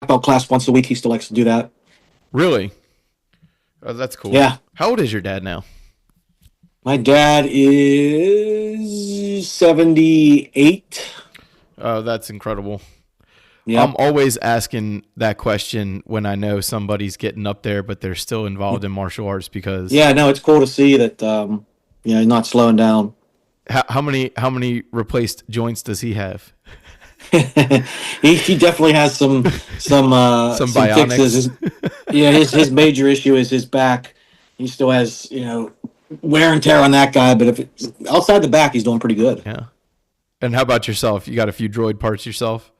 belt class once a week. He still likes to do that. Really? Oh, that's cool. Yeah. How old is your dad now? My dad is 78. Oh, that's incredible. Yeah. I'm always asking that question when I know somebody's getting up there, but they're still involved in martial arts because Yeah, no, it's cool to see that he's not slowing down. how many replaced joints does he have? he definitely has some fixes. His major issue is his back. He still has wear and tear on that guy, but if it's outside the back, he's doing pretty good. Yeah. And how about yourself? You got a few droid parts yourself?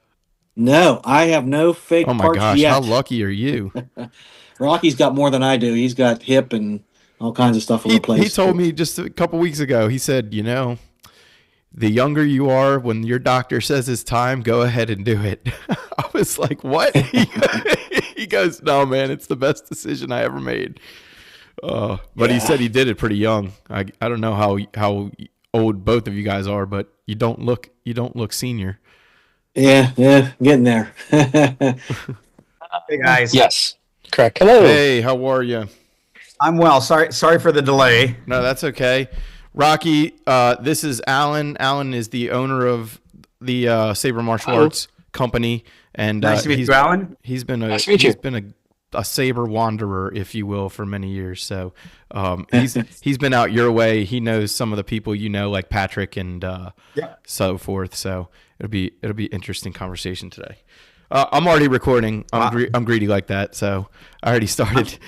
No, I have no fake parts yet. Oh my gosh, how lucky are you? Rocky's got more than I do. He's got hip and all kinds of stuff on the place. He told me just a couple weeks ago, he said, the younger you are, when your doctor says it's time, go ahead and do it. I was like, what? He goes, no, man, it's the best decision I ever made. But He said he did it pretty young. I don't know how old both of you guys are, but you don't look senior. Yeah, getting there. Hey guys. Yes, correct. Hello. Hey, how are you? I'm well. Sorry for the delay. No, that's okay. Rocky, this is Alan. Alan is the owner of the Saber Martial Arts Company, and nice to meet you, Alan. He's been a Saber wanderer, if you will, for many years. So he's been out your way. He knows some of the people like Patrick and so forth. So it'll be interesting conversation today. I'm already recording. I'm greedy like that, so I already started.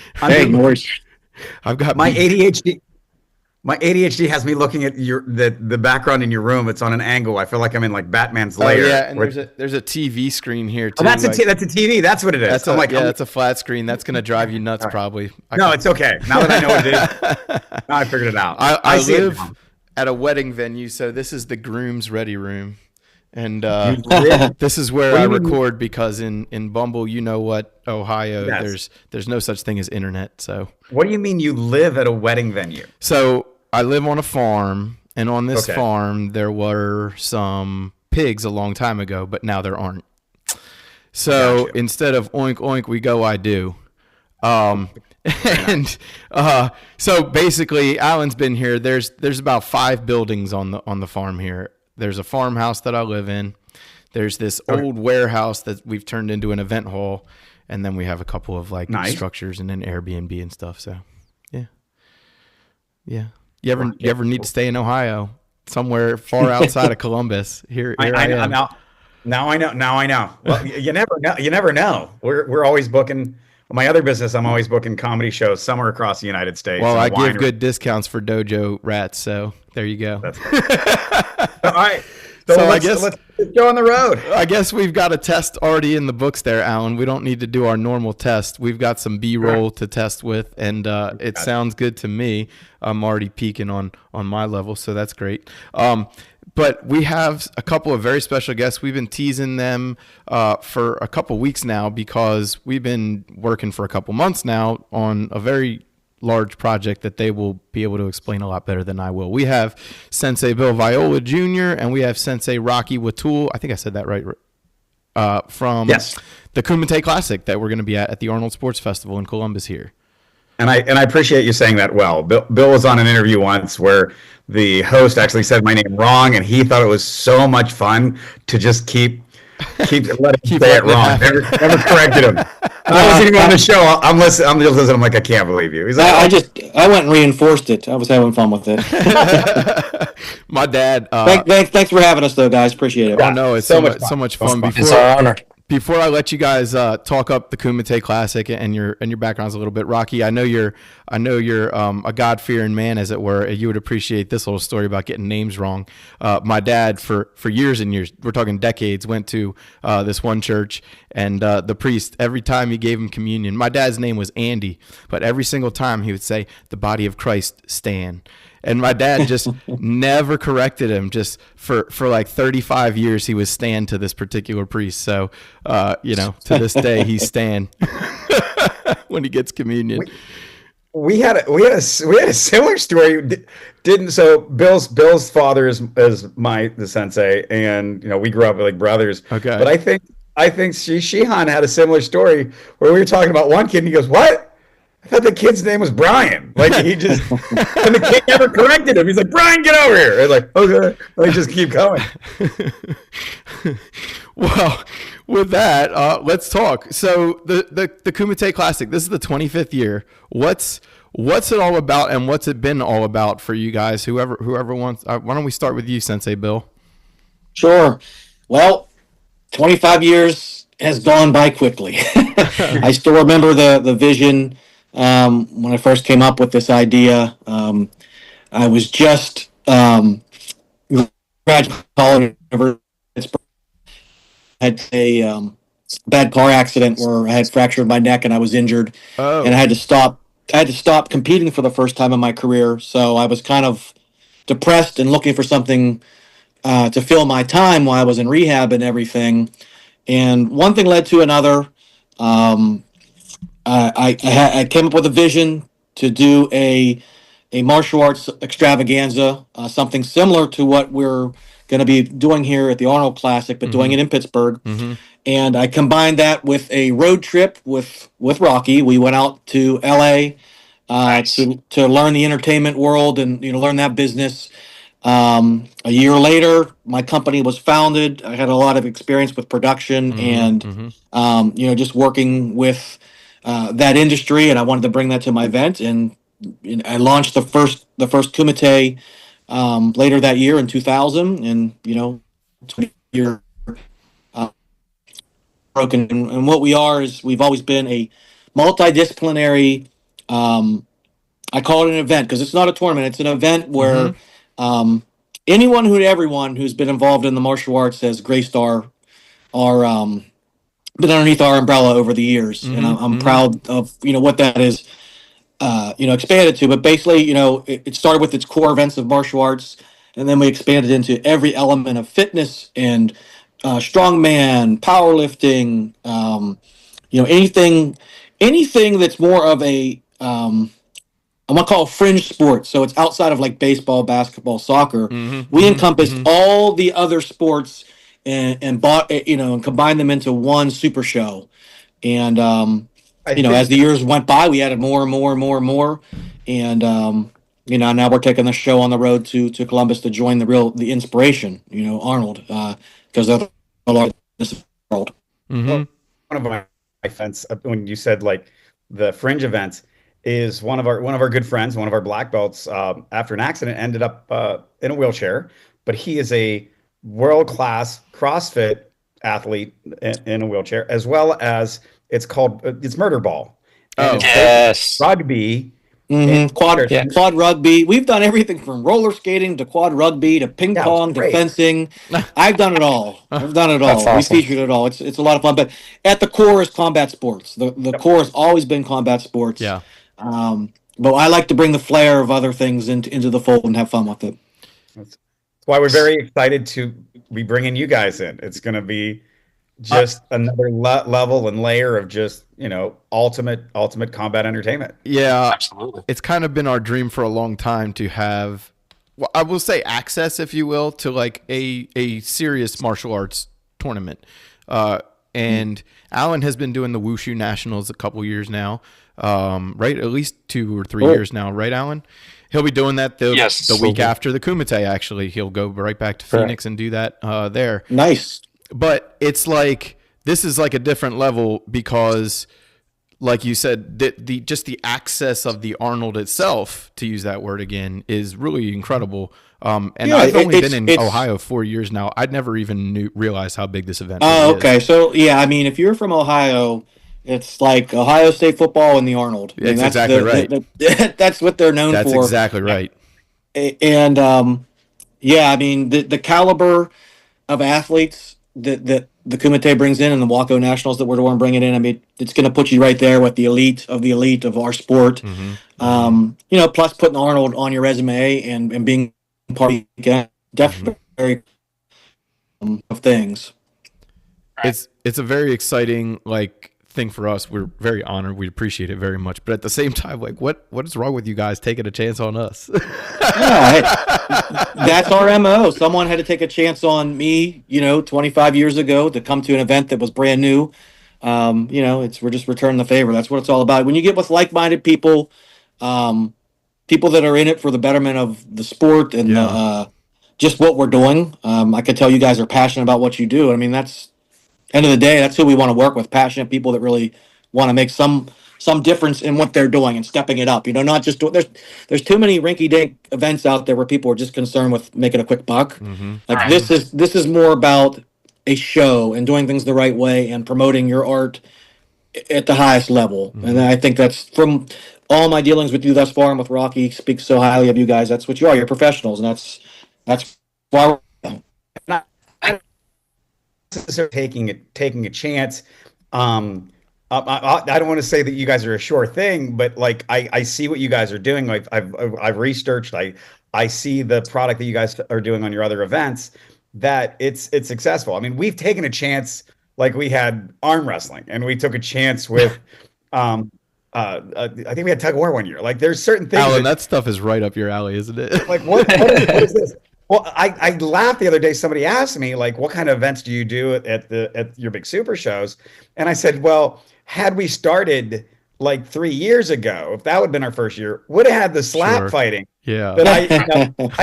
I've got my ADHD. My ADHD has me looking at the background in your room. It's on an angle. I feel like I'm in like Batman's lair. Oh yeah, and there's a TV screen here too. Oh, that's a TV. That's what it is. That's a flat screen. That's gonna drive you nuts probably. No, it's okay. Now that I know what it is, now I figured it out. I live at a wedding venue, so this is the groom's ready room. And this is where I record because in Bumble, Ohio, there's no such thing as internet. So what do you mean you live at a wedding venue? So I live on a farm, and on this farm there were some pigs a long time ago, but now there aren't. So instead of oink oink, we go I do. So basically, Alan's been here. There's about 5 buildings on the farm here. There's a farmhouse that I live in. There's this old warehouse that we've turned into an event hall, and then we have a couple of structures and an Airbnb and stuff. So, yeah. You ever need to stay in Ohio, somewhere far outside of Columbus? Here I am. Now I know. Well, you never know. We're always booking. My other business, I'm always booking comedy shows somewhere across the United States. Well, I give good discounts for dojo rats, so there you go. All right. So let's go on the road. I guess we've got a test already in the books there, Alan. We don't need to do our normal test. We've got some B-roll to test with, and it sounds good to me. I'm already peaking on my level, so that's great. But we have a couple of very special guests. We've been teasing them for a couple weeks now because we've been working for a couple months now on a very large project that they will be able to explain a lot better than I will. We have Sensei Bill Viola Jr. and we have Sensei Rocky Whatule. I think I said that right. From the Kumite Classic that we're going to be at the Arnold Sports Festival in Columbus here. And I appreciate you saying that well. Bill was on an interview once where the host actually said my name wrong, and he thought it was so much fun to just keep letting him say it wrong. Never corrected him. I wasn't even on the show. I'm listening. I'm like, I can't believe you. He's like, I went and reinforced it. I was having fun with it. My dad. Thanks for having us, though, guys. Appreciate it. Oh no, it's so much fun. It's our honor. Before I let you guys talk up the Kumite Classic and your backgrounds a little bit, Rocky, I know you're a God-fearing man, as it were. You would appreciate this little story about getting names wrong. My dad, for years and years, we're talking decades, went to this one church, and the priest, every time he gave him communion, my dad's name was Andy, but every single time he would say, "The body of Christ, Stan." And my dad just never corrected him. Just for like 35 years, he was Stan to this particular priest. So, to this day, he's Stan when he gets communion. We had a similar story. Bill's father is the sensei, and we grew up like brothers. Okay. But I think I think Shihan had a similar story where we were talking about one kid and he goes, "What? I thought the kid's name was Brian." Like he just and the kid never corrected him. He's like, "Brian, get over here." And like, okay, let me just keep going. Well, with that, let's talk. So the Kumite Classic. This is the 25th year. What's it all about, and what's it been all about for you guys? Whoever wants. Why don't we start with you, Sensei Bill? Sure. Well, 25 years has gone by quickly. I still remember the vision when I first came up with this idea. I was just graduating college. Had a bad car accident where I had fractured my neck and I was injured, Oh. and I had to stop. I had to stop competing for the first time in my career. So I was kind of depressed and looking for something to fill my time while I was in rehab and everything. And one thing led to another. Um, I came up with a vision to do a martial arts extravaganza, something similar to what we're going to be doing here at the Arnold Classic, but doing it in Pittsburgh. Mm-hmm. And I combined that with a road trip with Rocky. We went out to LA Nice. to learn the entertainment world and learn that business. A year later, my company was founded. I had a lot of experience with production and just working with that industry, and I wanted to bring that to my event. And I launched the first Kumite later that year in 2000, and 20 year broken. And what we are is we've always been a multidisciplinary. I call it an event because it's not a tournament. It's an event where anyone everyone who's been involved in the martial arts has graced our been underneath our umbrella over the years, and I'm proud of what that is expanded to. But basically, it started with its core events of martial arts, and then we expanded into every element of fitness and strongman, powerlifting, anything that's more of a I want to call fringe sports. So it's outside of like baseball, basketball, soccer. We encompassed all the other sports and bought and combined them into one super show. And as the years went by, we added more and more and more and more. And now we're taking the show on the road to Columbus to join the inspiration. Arnold, because they're the largest world. One of my events when you said like the fringe events is one of our good friends, one of our black belts, after an accident ended up in a wheelchair, but he is a world-class CrossFit athlete in a wheelchair, as well as it's murder ball. Oh, yes. Rugby. Quad rugby. We've done everything from roller skating to quad rugby to ping pong to fencing. I've done it all. Awesome. We featured it all. It's a lot of fun. But at the core is combat sports. The core has always been combat sports. Yeah. But I like to bring the flair of other things into the fold and have fun with it. That's why we're very excited to be bringing you guys in. It's going to be just another level and layer of just ultimate combat entertainment. Yeah, Absolutely. it's kind of been our dream for a long time to have, well, I will say access, if you will, to like a serious martial arts tournament. And Alan has been doing the Wushu Nationals a couple years now, right? At least 2 or 3 years now, right, Alan? He'll be doing that the week after the Kumite, actually. He'll go right back to Phoenix and do that there. Nice. But it's like, this is like a different level because, like you said, just the access of the Arnold itself, to use that word again, is really incredible. And I've only been in Ohio 4 years now. I'd never even realized how big this event Oh, okay. is. So, yeah, I mean, if you're from Ohio, it's like Ohio State football and the Arnold. That's exactly right. That's what they're known for. That's exactly right. And, I mean, the caliber of athletes that the Kumite brings in and the Waco Nationals that we're bringing in, I mean, it's going to put you right there with the elite of our sport. Plus putting Arnold on your resume and being part of the definitely very of things. It's a very exciting thing for us. We're very honored. We appreciate it very much. But at the same time, like, what is wrong with you guys taking a chance on us? That's our MO. Someone had to take a chance on me, 25 years ago to come to an event that was brand new. We're just returning the favor. That's what it's all about. When you get with like-minded people, people that are in it for the betterment of the sport and just what we're doing. I could tell you guys are passionate about what you do. I mean, that's end of the day, that's who we want to work with. Passionate people that really want to make some difference in what they're doing and stepping it up. Not just there's too many rinky-dink events out there where people are just concerned with making a quick buck. Like this is more about a show and doing things the right way and promoting your art at the highest level. And I think that's from all my dealings with you thus far and with Rocky speaks so highly of you guys. That's what you are. You're professionals, and that's why Not necessarily taking a chance. I don't want to say that you guys are a sure thing, but like I see what you guys are doing. Like I've researched. I see the product that you guys are doing on your other events. That it's successful. I mean, we've taken a chance. Like we had arm wrestling, and we took a chance with. I think we had tug of war one year. Like there's certain things. Alan, that stuff is right up your alley, isn't it? Like what is this? Well, I laughed the other day. Somebody asked me, like, what kind of events do you do at your big super shows? And I said, well, had we started like 3 years ago, if that would have been our first year, would have had the slap fighting. Yeah. But I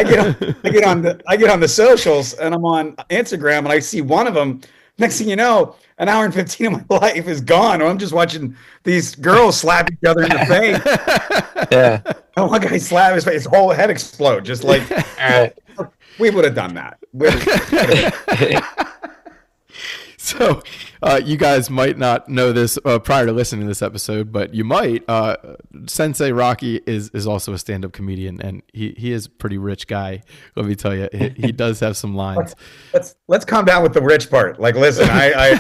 get on the socials and I'm on Instagram and I see one of them. Next thing you know, an hour and 15 of my life is gone. Or I'm just watching these girls slap each other in the face. Yeah. And one guy slap his face, his whole head explode. Just like, we would have done that. So you guys might not know this prior to listening to this episode, but you might. Sensei Rocky is also a stand-up comedian, and he is a pretty rich guy. Let me tell you, he does have some lines. Let's calm down with the rich part. Like, listen, I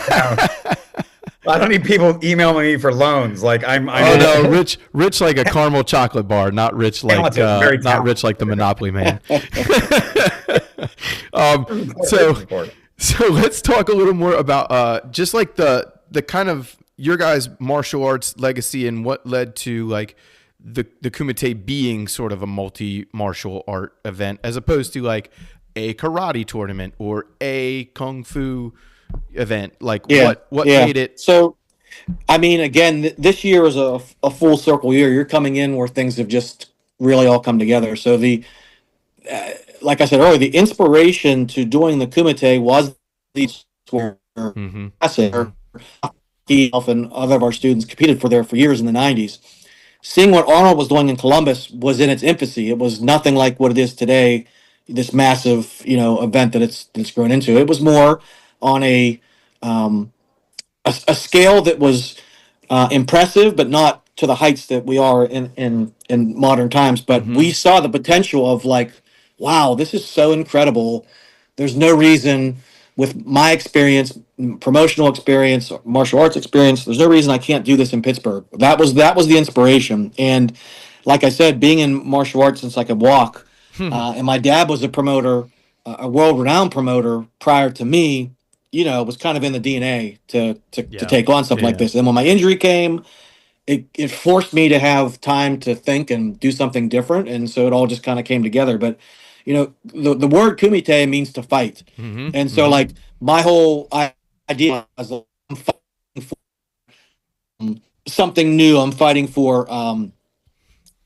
don't need people emailing me for loans. Like no, rich like a caramel chocolate bar, not rich like not rich like the Monopoly man. So let's talk a little more about just like the kind of your guys' martial arts legacy and what led to like the Kumite being sort of a multi-martial art event as opposed to like a karate tournament or a kung fu event. Like what made it? So, I mean, again, this year is a full circle year. You're coming in where things have just really all come together. So like I said earlier, the inspiration to doing the Kumite was these he and other of our students competed for years in the 90s. Seeing what Arnold was doing in Columbus was in its infancy. It was nothing like what it is today, this massive, event that it's grown into. It was more on a scale that was impressive, but not to the heights that we are in modern times. But we saw the potential of like, wow, this is so incredible. There's no reason with my experience, promotional experience, martial arts experience, there's no reason I can't do this in Pittsburgh. That was the inspiration. And like I said, being in martial arts since I could walk, and my dad was a promoter, a world-renowned promoter prior to me, was kind of in the DNA to take on something like this. And when my injury came, it forced me to have time to think and do something different. And so it all just kind of came together. But the word kumite means to fight. And so like my whole idea was I'm fighting for something new. I'm fighting for, all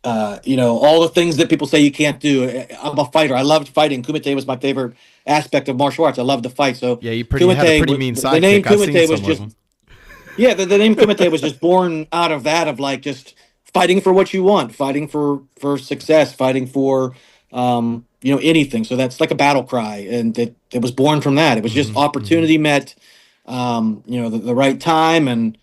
the things that people say you can't do. I'm a fighter. I loved fighting. Kumite was my favorite aspect of martial arts. I loved to fight. So yeah, you had a pretty mean sidekick. The name Kumite was just, the name Kumite was just born out of that, of like just fighting for what you want, fighting for success, fighting for, anything. So that's like a battle cry. And it was born from that. It was just opportunity met, the right time. And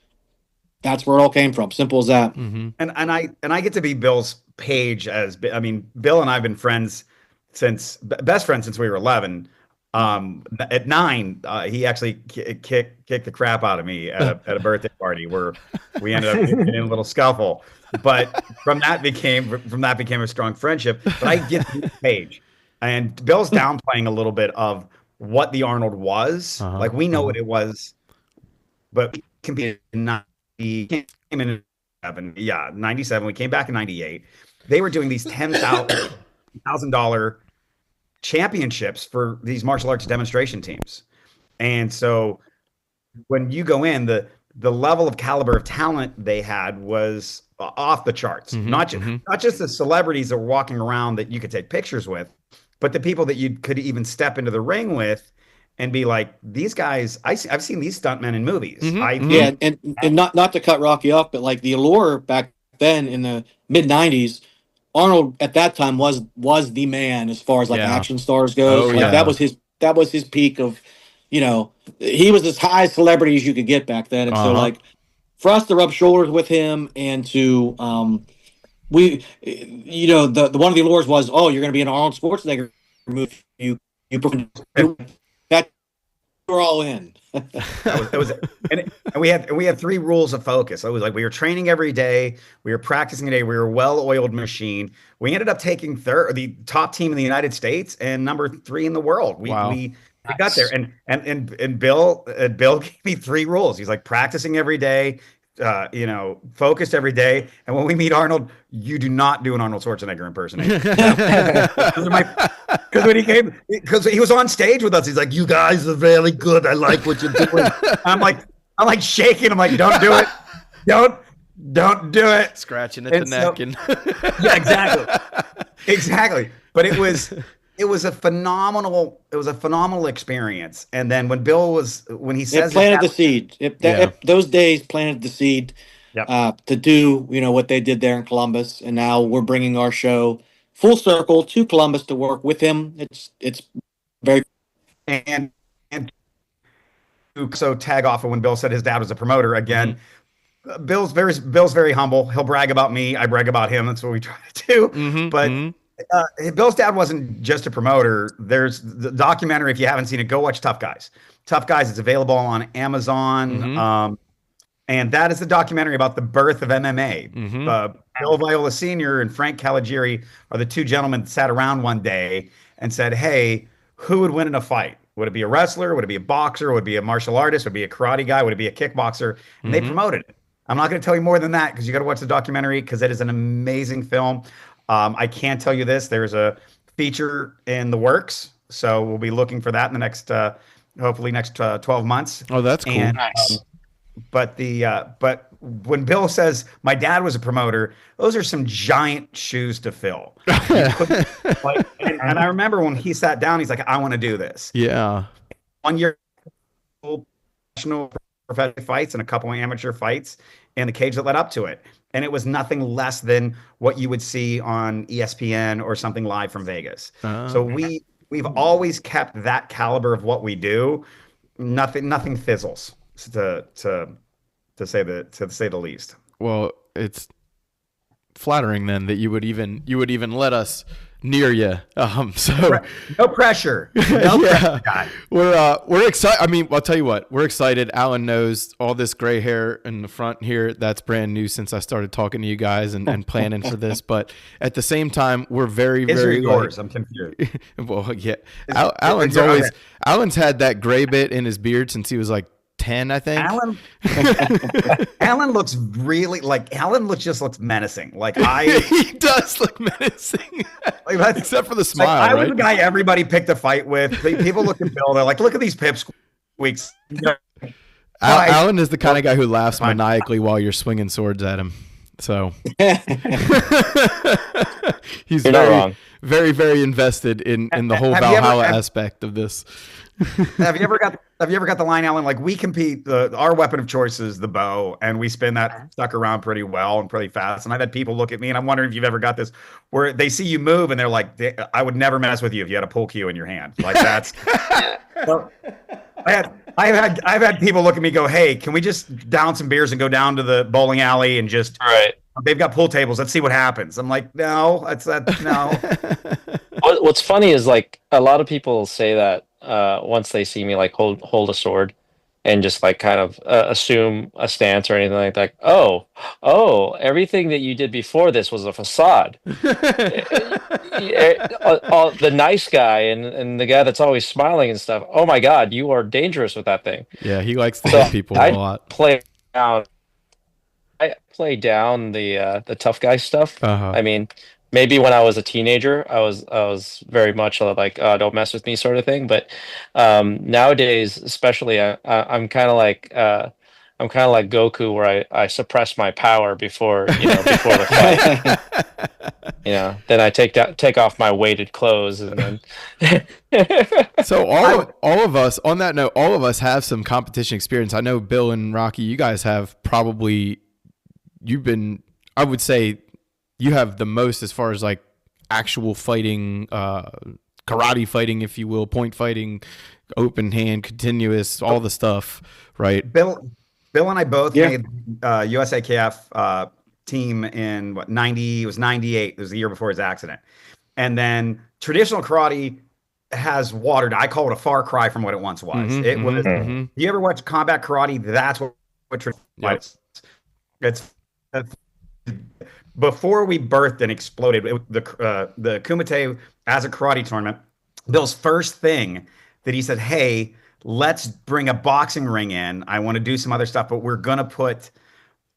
that's where it all came from. Simple as that. And I get to be Bill's page Bill and I've been friends best friends since we were 11. At 9, he actually kicked the crap out of me at a birthday party where we ended up in a little scuffle. But from that became a strong friendship. But I get the page, and Bill's downplaying a little bit of what the Arnold was. Like we know what it was, but it can be not came in 97. We came back in 98. They were doing these $10,000 championships for these martial arts demonstration teams. And so when you go in, the level of caliber of talent they had was off the charts. Not just the celebrities that were walking around that you could take pictures with, but the people that you could even step into the ring with and be like, these guys, I've seen these stuntmen in movies. Yeah, and not to cut Rocky off, but like the allure back then in the mid '90s, Arnold at that time was the man as far as like action stars goes. That was his peak of, he was as high celebrity as you could get back then. And so like for us to rub shoulders with him and to the one of the allures was, oh, you're going to be an Arnold Schwarzenegger movie. You that we're all in. And we had 3 rules of focus. It was like we were training every day, we were practicing a day, we were a well-oiled machine. We ended up taking the top team in the United States and number 3 in the world. We got there, and Bill gave me 3 rules. He's like, practicing every day, focused every day. And when we meet Arnold, you do not do an Arnold Schwarzenegger impersonation. Because he was on stage with us. He's like, you guys are really good. I like what you're doing. I'm like shaking. I'm like, don't do it. Don't do it. Scratching at the neck. Yeah, exactly. But it was a phenomenal experience. And then when he says it planted the seed. Those days planted the seed to do, what they did there in Columbus. And now we're bringing our show full circle to Columbus to work with him. It's very, and so tag off of when Bill said his dad was a promoter again. Bill's very humble. He'll brag about me. I brag about him. That's what we try to do. But Bill's dad wasn't just a promoter. There's the documentary. If you haven't seen it, go watch Tough Guys. Tough Guys is available on Amazon. And that is the documentary about the birth of MMA. Bill Viola Sr. and Frank Caligiuri are the 2 gentlemen that sat around one day and said, hey, who would win in a fight? Would it be a wrestler? Would it be a boxer? Would it be a martial artist? Would it be a karate guy? Would it be a kickboxer? And they promoted it. I'm not going to tell you more than that because you got to watch the documentary because it is an amazing film. I can tell you this. There's a feature in the works. So we'll be looking for that in the next, hopefully next 12 months. Oh, that's cool. And, Nice. But when Bill says my dad was a promoter, those are some giant shoes to fill. And I remember when he sat down, he's like, I want to do this. Yeah. 1 year professional fights and a couple of amateur fights in the cage that led up to it. And it was nothing less than what you would see on ESPN or something live from Vegas. So we've always kept that caliber of what we do. Nothing fizzles. To say the least. Well, it's flattering then that you would even let us near you. So no pressure. Pressure, guy. We're excited. I mean, I'll tell you what, we're excited. Alan knows all this gray hair in the front here. That's brand new since I started talking to you guys and planning for this. But at the same time, we're very yours. I'm confused. Well, yeah. Alan's had that gray bit in his beard since he was like 10, I think. Alan looks really just looks menacing. He does look menacing. Except for the smile. I was the guy everybody picked a fight with. People look at Bill, they're like, look at these pipsqueaks. Alan is the kind of guy who laughs maniacally while you're swinging swords at him. So he's very, very invested in the whole Valhalla aspect of this. Have you ever got the line, Alan? Like, we compete. Our weapon of choice is the bow, and we spin that sucker around pretty well and pretty fast. And I've had people look at me, and I'm wondering if you've ever got this, where they see you move, and they're like, "I would never mess with you if you had a pull cue in your hand." Like that's. So, I've had people look at me, go, "Hey, can we just down some beers and go down to the bowling alley and just?" Right. They've got pool tables. Let's see what happens. I'm like, no, no. What's funny is like a lot of people say that once they see me like hold a sword and just like kind of assume a stance or anything like that. Oh, everything that you did before this was a facade. The nice guy and the guy that's always smiling and stuff. Oh my God, you are dangerous with that thing. Yeah, he likes to hit people a lot. Play out I play down the tough guy stuff. Uh-huh. I mean, maybe when I was a teenager, I was very much like, don't mess with me sort of thing. But nowadays, especially, I'm kind of like Goku, where I suppress my power before before the fight. Then I take off my weighted clothes and then. So all of us, on that note, all of us have some competition experience. I know Bill and Rocky, you guys have probably, I would say you have the most as far as like actual fighting, karate fighting, if you will, point fighting, open hand, continuous, all the stuff, right? Bill and I both made USAKF team in 90. It was 98. It was the year before his accident. And then traditional karate has watered. I call it a far cry from what it once was. You ever watch combat karate? That's what it's before we birthed and exploded. The Kumite as a karate tournament. Bill's first thing that he said, "Hey, let's bring a boxing ring in. I want to do some other stuff, but we're gonna put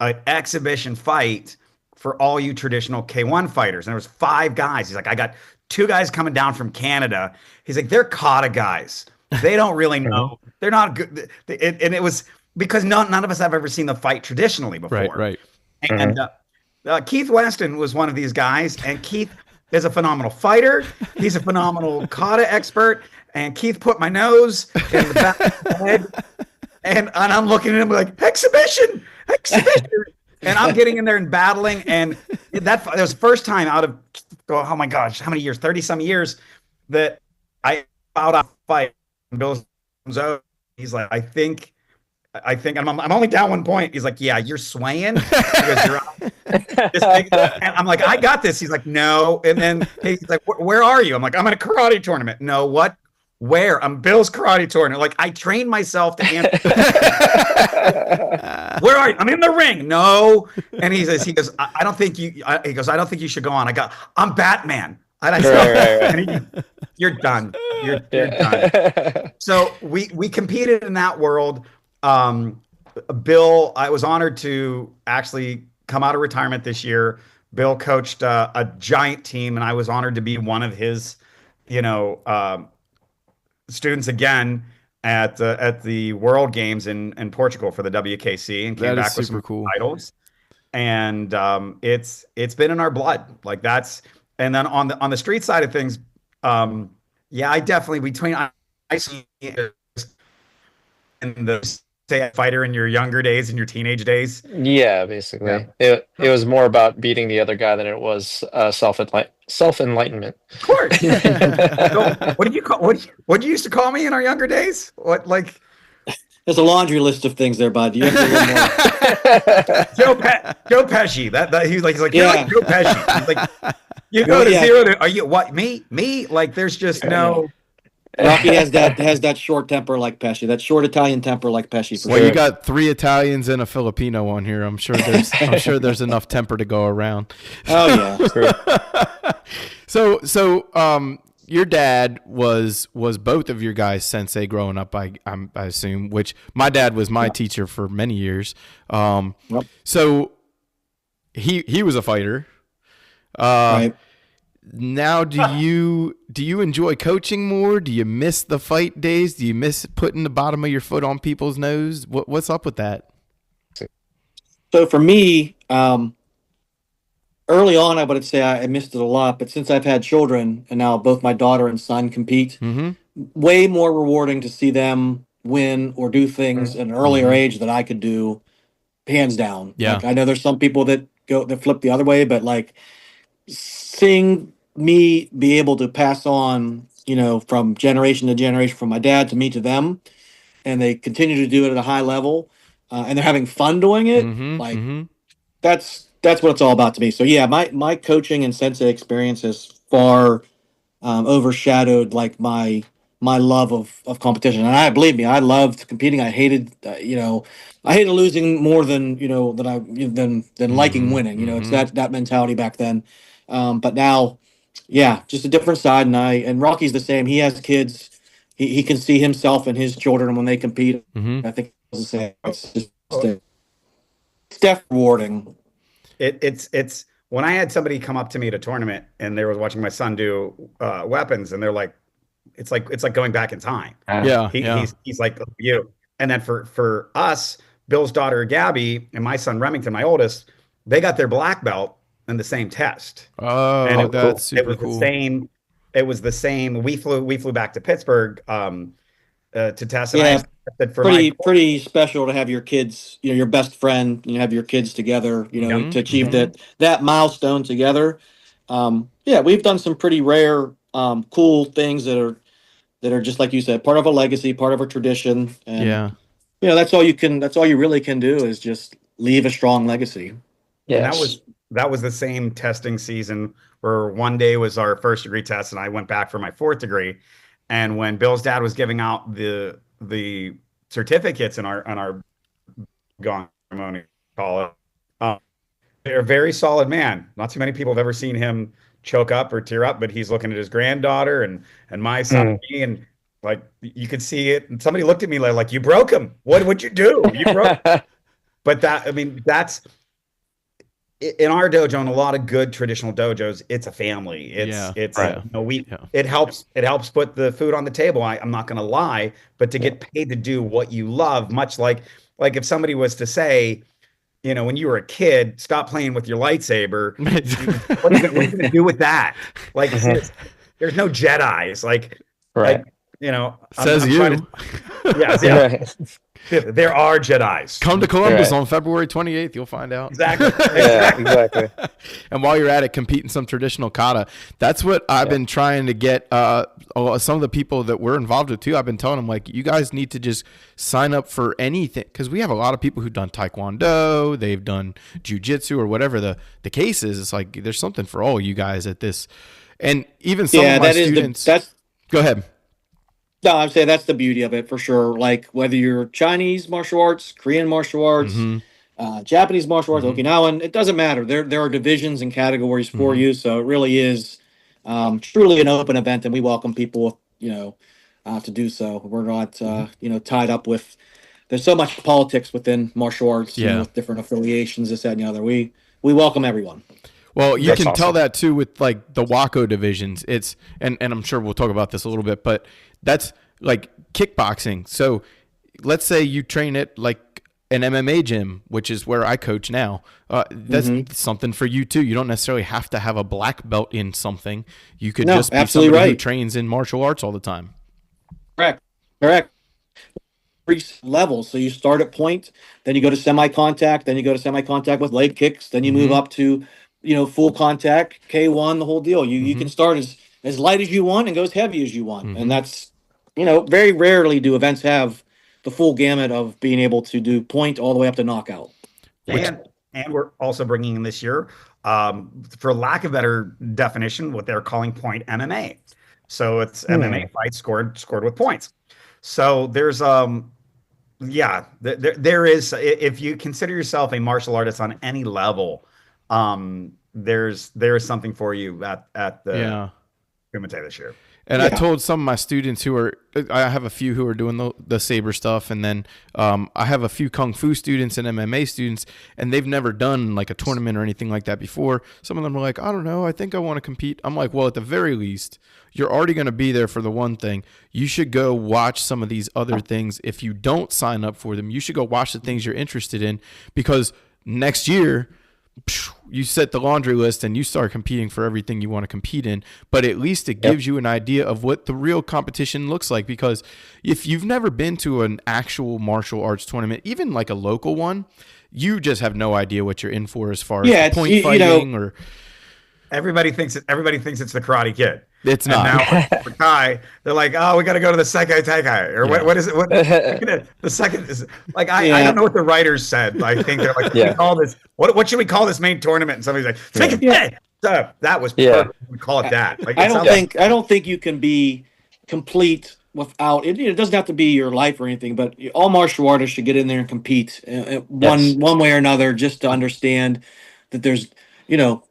an exhibition fight for all you traditional K1 fighters." And there was 5 guys. He's like, "I got 2 guys coming down from Canada." He's like, "They're kata guys. They don't really know. They're not good." And it was because none of us have ever seen the fight traditionally before. Right. And Keith Weston was one of these guys. And Keith is a phenomenal fighter. He's a phenomenal kata expert. And Keith put my nose in the back of the head. And I'm looking at him like, exhibition. And I'm getting in there and battling. And that was the first time out of, oh my gosh, how many years? 30-some years that I fouled out fight. And Bill comes out. He's like, I think I'm only down 1 point. He's like, "Yeah, you're swaying because you're out." And I'm like, "I got this." He's like, "No." And then he's like, "Where are you?" I'm like, "I'm in a karate tournament." "No, what? Where?" "I'm Bill's karate tournament." Like, I trained myself to answer. "Where are you?" "I'm in the ring." "No." And he goes, I don't think you should go on. "I'm Batman." And I said, right. You're done. You're done. So we competed in that world. Bill, I was honored to actually come out of retirement this year. Bill coached a giant team, and I was honored to be one of his, students again at the World Games in Portugal for the WKC, and came back with some cool titles. And it's been in our blood. Like that's, and then on the street side of things, I definitely between I see in the fighter in your younger days, in your teenage days. Yeah, basically. Yeah. It was more about beating the other guy than it was self-enlightenment. Of course. So, what did you used to call me in our younger days? What, like? There's a laundry list of things there, bud. You have to learn more. Joe Pesci. That he's like you're like Joe Pesci. He's like, you go to 0 to, are you what? Me? Like there's just no. Rocky has that short temper like Pesci, that short Italian temper like Pesci. Well, you got 3 Italians and a Filipino on here. I'm sure there's enough temper to go around. Oh yeah. So your dad was both of your guys' sensei growing up, I assume, which my dad was my teacher for many years. So he was a fighter. Right. Now, do you enjoy coaching more? Do you miss the fight days? Do you miss putting the bottom of your foot on people's nose? What's up with that? So for me, early on, I would say I missed it a lot. But since I've had children, and now both my daughter and son compete, way more rewarding to see them win or do things at an earlier age that I could do, hands down. Yeah. Like, I know there's some people that flip the other way, but like seeing me be able to pass on, from generation to generation, from my dad to me to them, and they continue to do it at a high level, and they're having fun doing it. That's what it's all about to me. So yeah, my coaching and sensei experience has far overshadowed like my love of competition. And believe me, I loved competing. I hated I hated losing more than than liking winning. It's that mentality back then. But now, just a different side. And Rocky's the same. He has kids. He can see himself and his children when they compete. I think it's the same. It's just definitely rewarding. It's when I had somebody come up to me at a tournament and they were watching my son do weapons, and they're like, it's like going back in time. Yeah, He, yeah. he's like, "Look at you." And then for us, Bill's daughter Gabby and my son Remington, my oldest, they got their black belt in the same test, and Oh, that's it super was the cool. same. It was the same. We flew back to Pittsburgh to test, and I Yeah, actually tested for my. pretty special to have your kids, your best friend, have your kids together, Yep. to achieve Mhm. that milestone together. Yeah, we've done some pretty rare, cool things that are just like you said, part of a legacy, part of a tradition, and Yeah. that's all you really can do is just leave a strong legacy. And Yes. that was the same testing season where one day was our first degree test, and I went back for my fourth degree. And when Bill's dad was giving out the certificates in our gong ceremony, call it, um, they're a very solid man. Not too many people have ever seen him choke up or tear up, but he's looking at his granddaughter and my son and me, and like you could see it. And somebody looked at me like you broke him. What would you do? You broke. But that, I mean, that's in our dojo and a lot of good traditional dojos. It's a family. Yeah. It's Right. Yeah. it helps put the food on the table. I'm not going to lie, but to get paid to do what you love, much like if somebody was to say, when you were a kid, stop playing with your lightsaber. What are you going to do with that? Like, there's no Jedis. Like, Right. Says I'm you. trying yeah. There are Jedis. Come to Columbus Right. on February 28th. You'll find out. Exactly. Yeah, exactly. And while you're at it, compete in some traditional kata. That's what I've been trying to get some of the people that we're involved with too. I've been telling them, like, you guys need to just sign up for anything, because we have a lot of people who've done taekwondo, they've done jujitsu or whatever the case is. It's like there's something for all you guys at this. And even some of my students. Go ahead. No, I'm saying that's the beauty of it for sure. Like whether you're Chinese martial arts, Korean martial arts, Japanese martial arts, Okinawan, it doesn't matter. There are divisions and categories for you, so it really is truly an open event, and we welcome people, to do so. We're not, tied up with. There's so much politics within martial arts, with different affiliations, this, that, and the other. We welcome everyone. Well, you That's can tell awesome. that too with like the Wako divisions. It's and I'm sure we'll talk about this a little bit, but that's like kickboxing. So let's say you train at like an MMA gym, which is where I coach now. That's something for you too. You don't necessarily have to have a black belt in something. You could just be somebody who trains in martial arts all the time. Correct. Levels. So you start at point, then you go to semi-contact, then you go to semi-contact with leg kicks, then you move up to, full contact, K1, the whole deal. You can start as light as you want and go as heavy as you want. And that's, very rarely do events have the full gamut of being able to do point all the way up to knockout. And we're also bringing in this year, for lack of better definition, what they're calling point MMA. So it's MMA fights scored with points. So there's there is, if you consider yourself a martial artist on any level, there is something for you at the Kumite this year. And I told some of my students I have a few who are doing the Saber stuff, and then I have a few Kung Fu students and MMA students, and they've never done like a tournament or anything like that before. Some of them are like, I don't know, I think I want to compete. I'm like, well, at the very least, you're already going to be there for the one thing. You should go watch some of these other things. If you don't sign up for them, you should go watch the things you're interested in, because next year, you set the laundry list and you start competing for everything you want to compete in. But at least it gives you an idea of what the real competition looks like, because if you've never been to an actual martial arts tournament, even like a local one, you just have no idea what you're in for as far as point fighting or everybody thinks it's the Karate Kid. It's and not. Now for Kai, they're like, oh, we got to go to the Sekai Taikai, or what is it? What the second is like? I don't know what the writers said. I think they're like, we call this what should we call this main tournament? And somebody's like, Sekai. So that was perfect. We call it that. Like, I don't think you can be complete without it. It doesn't have to be your life or anything, but all martial artists should get in there and compete one way or another, just to understand that there's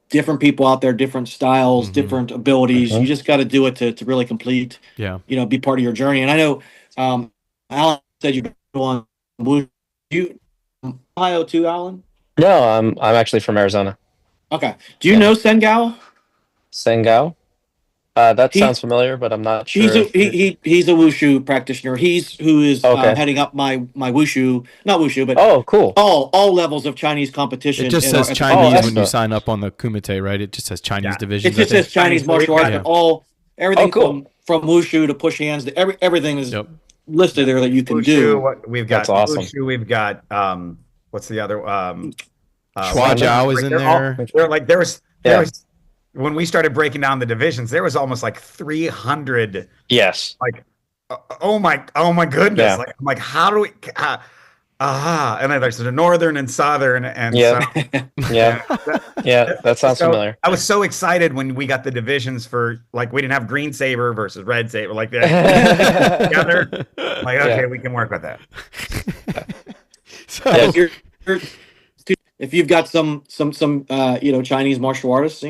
different people out there, different styles, different abilities. You just got to do it to really complete, be part of your journey. And I know Alan said you're on you Ohio too, Alan? No, I'm actually from Arizona. Okay. Do you know Sengao? Sengao? That He sounds familiar, but I'm not he's sure a if you're... he's a wushu practitioner. He's who is Okay. heading up my wushu, not wushu, but Oh, cool. all levels of Chinese It competition just at says at the Chinese when you excellent. sign up on the Kumite, right? It just says Chinese Yeah. It divisions, I just think. says Chinese martial arts, got- but Oh, everything cool. from wushu to push hands, everything is Yep. listed there that you can do. We've That's got awesome. Wushu, we've got what's the other Schwa Jiao is in there. there was when we started breaking down the divisions, there was almost like 300. Yes. Like, oh my goodness! Yeah. Like, I'm like, how do we? And then there's the northern and southern, and Yeah. so, Yeah. Yeah, that sounds so familiar. I was so excited when we got the divisions for, like, we didn't have green saber versus red saber, like that together. Like, okay, we can work with that. So, If if you've got some Chinese martial artists,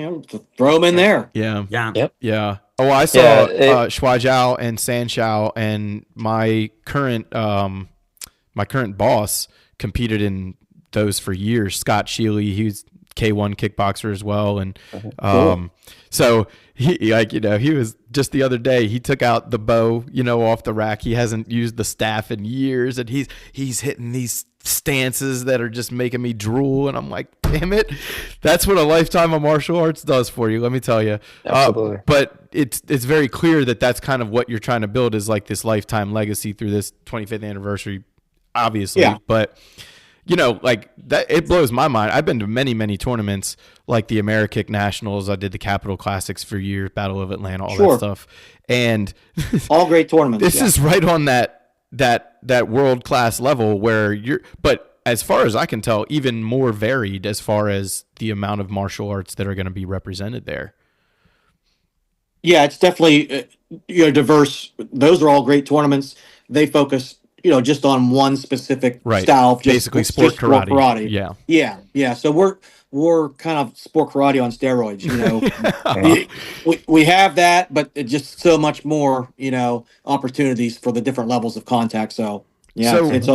throw them in there. yeah. Yep. Yeah. Oh, I saw Schwa Jiao and San Xiao, and my current boss competed in those for years. Scott Shealy, he's K1 kickboxer as well, and so he was just the other day. He took out the bow, off the rack. He hasn't used the staff in years, and he's hitting these stances that are just making me drool, and I'm like, damn it, that's what a lifetime of martial arts does for you, let me tell you. Absolutely. But it's very clear that that's kind of what you're trying to build, is like this lifetime legacy through this 25th anniversary, obviously. But like that, it blows my mind. I've been to many tournaments, like the Amerikick Nationals. I did the Capital Classics for years, Battle of Atlanta, all that stuff, and all great tournaments. This is right on that world class level where but as far as I can tell, even more varied as far as the amount of martial arts that are going to be represented there. Yeah, it's definitely diverse. Those are all great tournaments. They focus just on one specific style, basically sport karate. Yeah. So we're kind of sport karate on steroids. We have that, but it's just so much more. Opportunities for the different levels of contact. So it's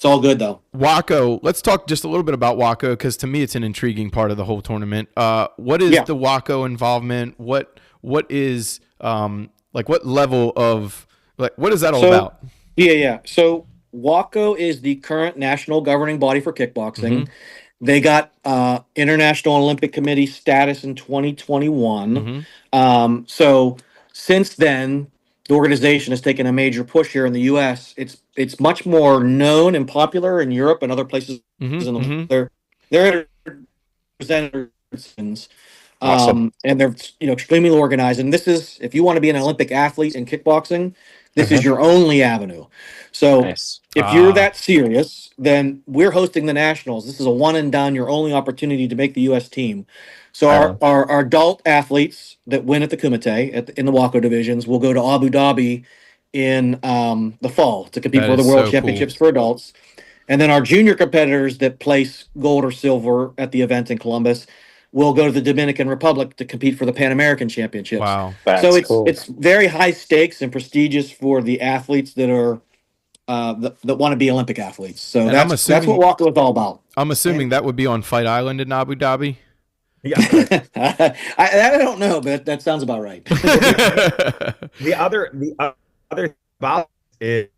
all good though. Wako, let's talk just a little bit about Wako, because to me it's an intriguing part of the whole tournament. What is the Wako involvement? What is what level of what is that all about? Yeah. So WACO is the current national governing body for kickboxing. Mm-hmm. They got International Olympic Committee status in 2021. Mm-hmm. So since then, the organization has taken a major push here in the U.S. It's much more known and popular in Europe and other places. Mm-hmm. They're representatives. Awesome. And they're extremely organized. And this is, if you want to be an Olympic athlete in kickboxing, this is your only avenue. So if you're that serious, then we're hosting the nationals. This is a one and done, your only opportunity to make the U.S. team. So our adult athletes that win at the Kumite in the WACO divisions will go to Abu Dhabi in the fall to compete for the World Championships for adults. And then our junior competitors that place gold or silver at the event in Columbus will go to the Dominican Republic to compete for the Pan American Championships. Wow. So it's very high stakes and prestigious for the athletes that are that want to be Olympic athletes. So that's what WACO is all about. I'm assuming that would be on Fight Island in Abu Dhabi. Yeah, I don't know, but that sounds about right. The other about is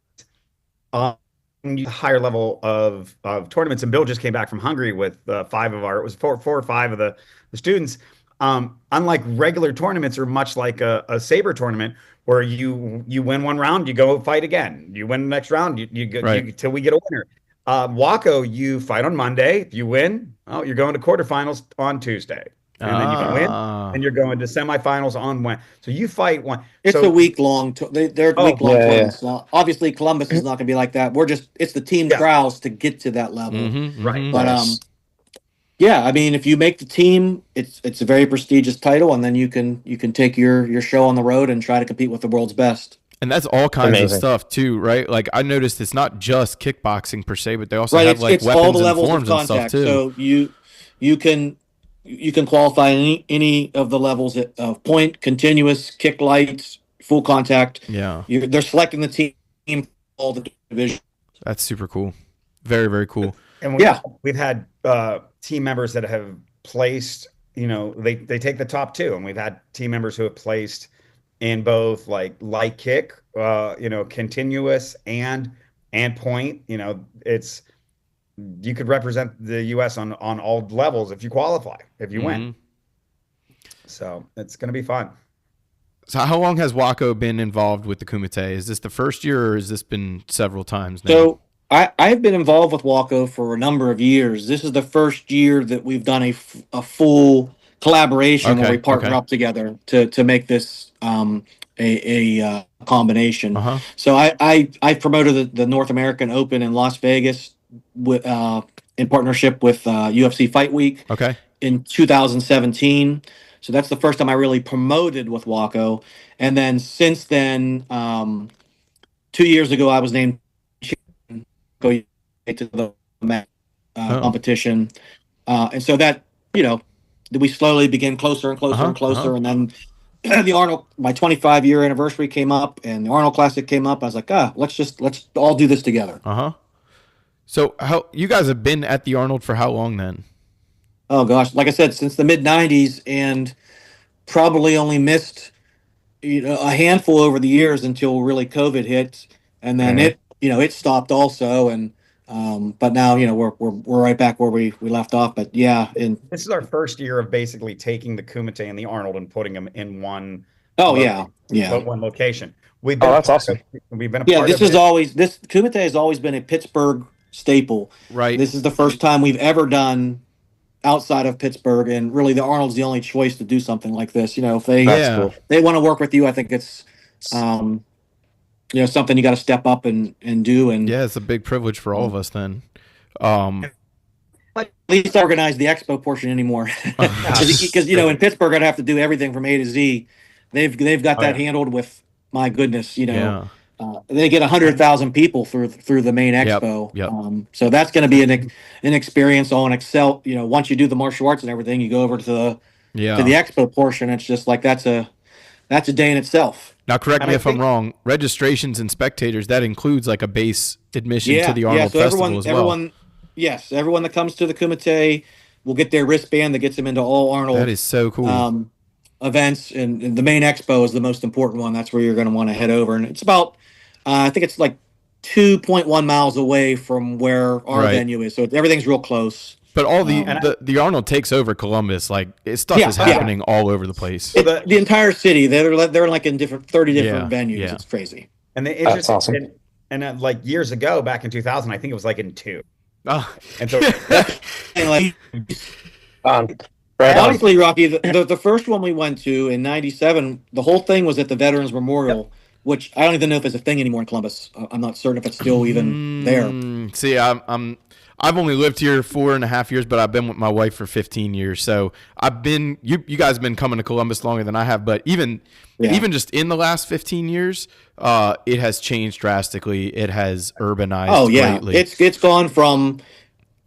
higher level of tournaments, and Bill just came back from Hungary with four or five of the students. Unlike regular tournaments, are much like a Saber tournament, where you win one round, you go fight again. You win the next round, you go till we get a winner. WACO, you fight on Monday. If you win, you're going to quarterfinals on Tuesday. And then you win, and you're going to semifinals on Wednesday. So you fight one. It's a week long. They're week long tournaments. Now, obviously, Columbus is not going to be like that. It's the team trials to get to that level, right? But I mean, if you make the team, it's a very prestigious title, and then you can take your show on the road and try to compete with the world's best. And that's all kinds of stuff too, right? Like I noticed it's not just kickboxing per se, but they also have like weapons all the levels and forms of contact. And stuff too. So you can qualify any of the levels of point, continuous, kick lights, full contact. Yeah, they're selecting the team for all the divisions. That's super cool. Very, very cool. And Yeah. we've had team members that have placed, they take the top two, and we've had team members who have placed in both like light kick, continuous and point. It's you could represent the U.S. on all levels if you qualify, if you win. So it's going to be fun. So how long has Waco been involved with the Kumite? Is this the first year, or has this been several times now? So I've been involved with Waco for a number of years. This is the first year that we've done a full collaboration where we partner up together to make this a combination. So I promoted the North American Open in Las Vegas with in partnership with UFC Fight Week. In 2017. So that's the first time I really promoted with Waco. And then since then, 2 years ago, I was named go to the competition, and so that we slowly began closer and closer and closer, and then the Arnold, my 25-year anniversary came up, and the Arnold Classic came up. I was like, let's all do this together. So how you guys have been at the Arnold for how long then? Oh gosh, like I said, since the mid '90s, and probably only missed a handful over the years until really COVID hit, and then it stopped also, and but now we're right back where we left off. But yeah, this is our first year of basically taking the Kumite and the Arnold and putting them in one. One location. We've been that's awesome. We've been a part this Kumite has always been a Pittsburgh staple. Right. This is the first time we've ever done outside of Pittsburgh, and really the Arnold's the only choice to do something like this. If they want to work with you, I think it's something you got to step up and do. And yeah, it's a big privilege for all of us then. At least organize the expo portion anymore, because in Pittsburgh I'd have to do everything from A to Z. They've got that handled with, my goodness, they get 100,000 people through the main expo. So that's going to be an experience on Excel. Once you do the martial arts and everything, you go over to the expo portion. It's just like that's a day in itself. Now, correct me if I'm wrong. Registrations and spectators, that includes like a base admission to the Arnold Festival as well. Everyone that comes to the Kumite will get their wristband that gets them into all Arnold. That is so cool. Events, and the main expo is the most important one. That's where you're going to want to head over, and it's about I think it's like 2.1 miles away from where our venue is, so everything's real close. But all the Arnold takes over Columbus, like stuff is happening all over the place. The entire city, they're like in 30 different venues. It's crazy. And that's awesome. And like years ago, back in 2000, I think it was like in 2. And so honestly, Rocky, the first one we went to in '97, the whole thing was at the Veterans Memorial, which I don't even know if it's a thing anymore in Columbus. I'm not certain if it's still even there. See, I've only lived here 4.5 years, but I've been with my wife for 15 years. So I've been you guys have been coming to Columbus longer than I have, but even just in the last 15 years, it has changed drastically. It has urbanized greatly. It's gone from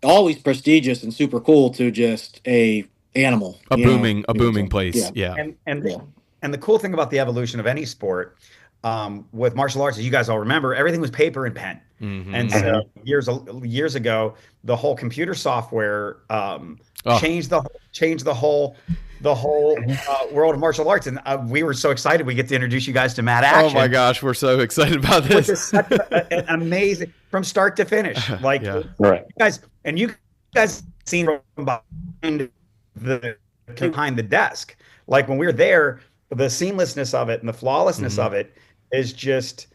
always prestigious and super cool to just a booming place. And the cool thing about the evolution of any sport with martial arts, as you guys all remember, everything was paper and pen. And so years ago, the whole computer software changed the whole world of martial arts. And we were so excited we get to introduce you guys to Mad Action. Oh my gosh, we're so excited about this. Which is such an amazing from start to finish. Like you guys seen behind the desk. Like when we were there, the seamlessness of it and the flawlessness of it is just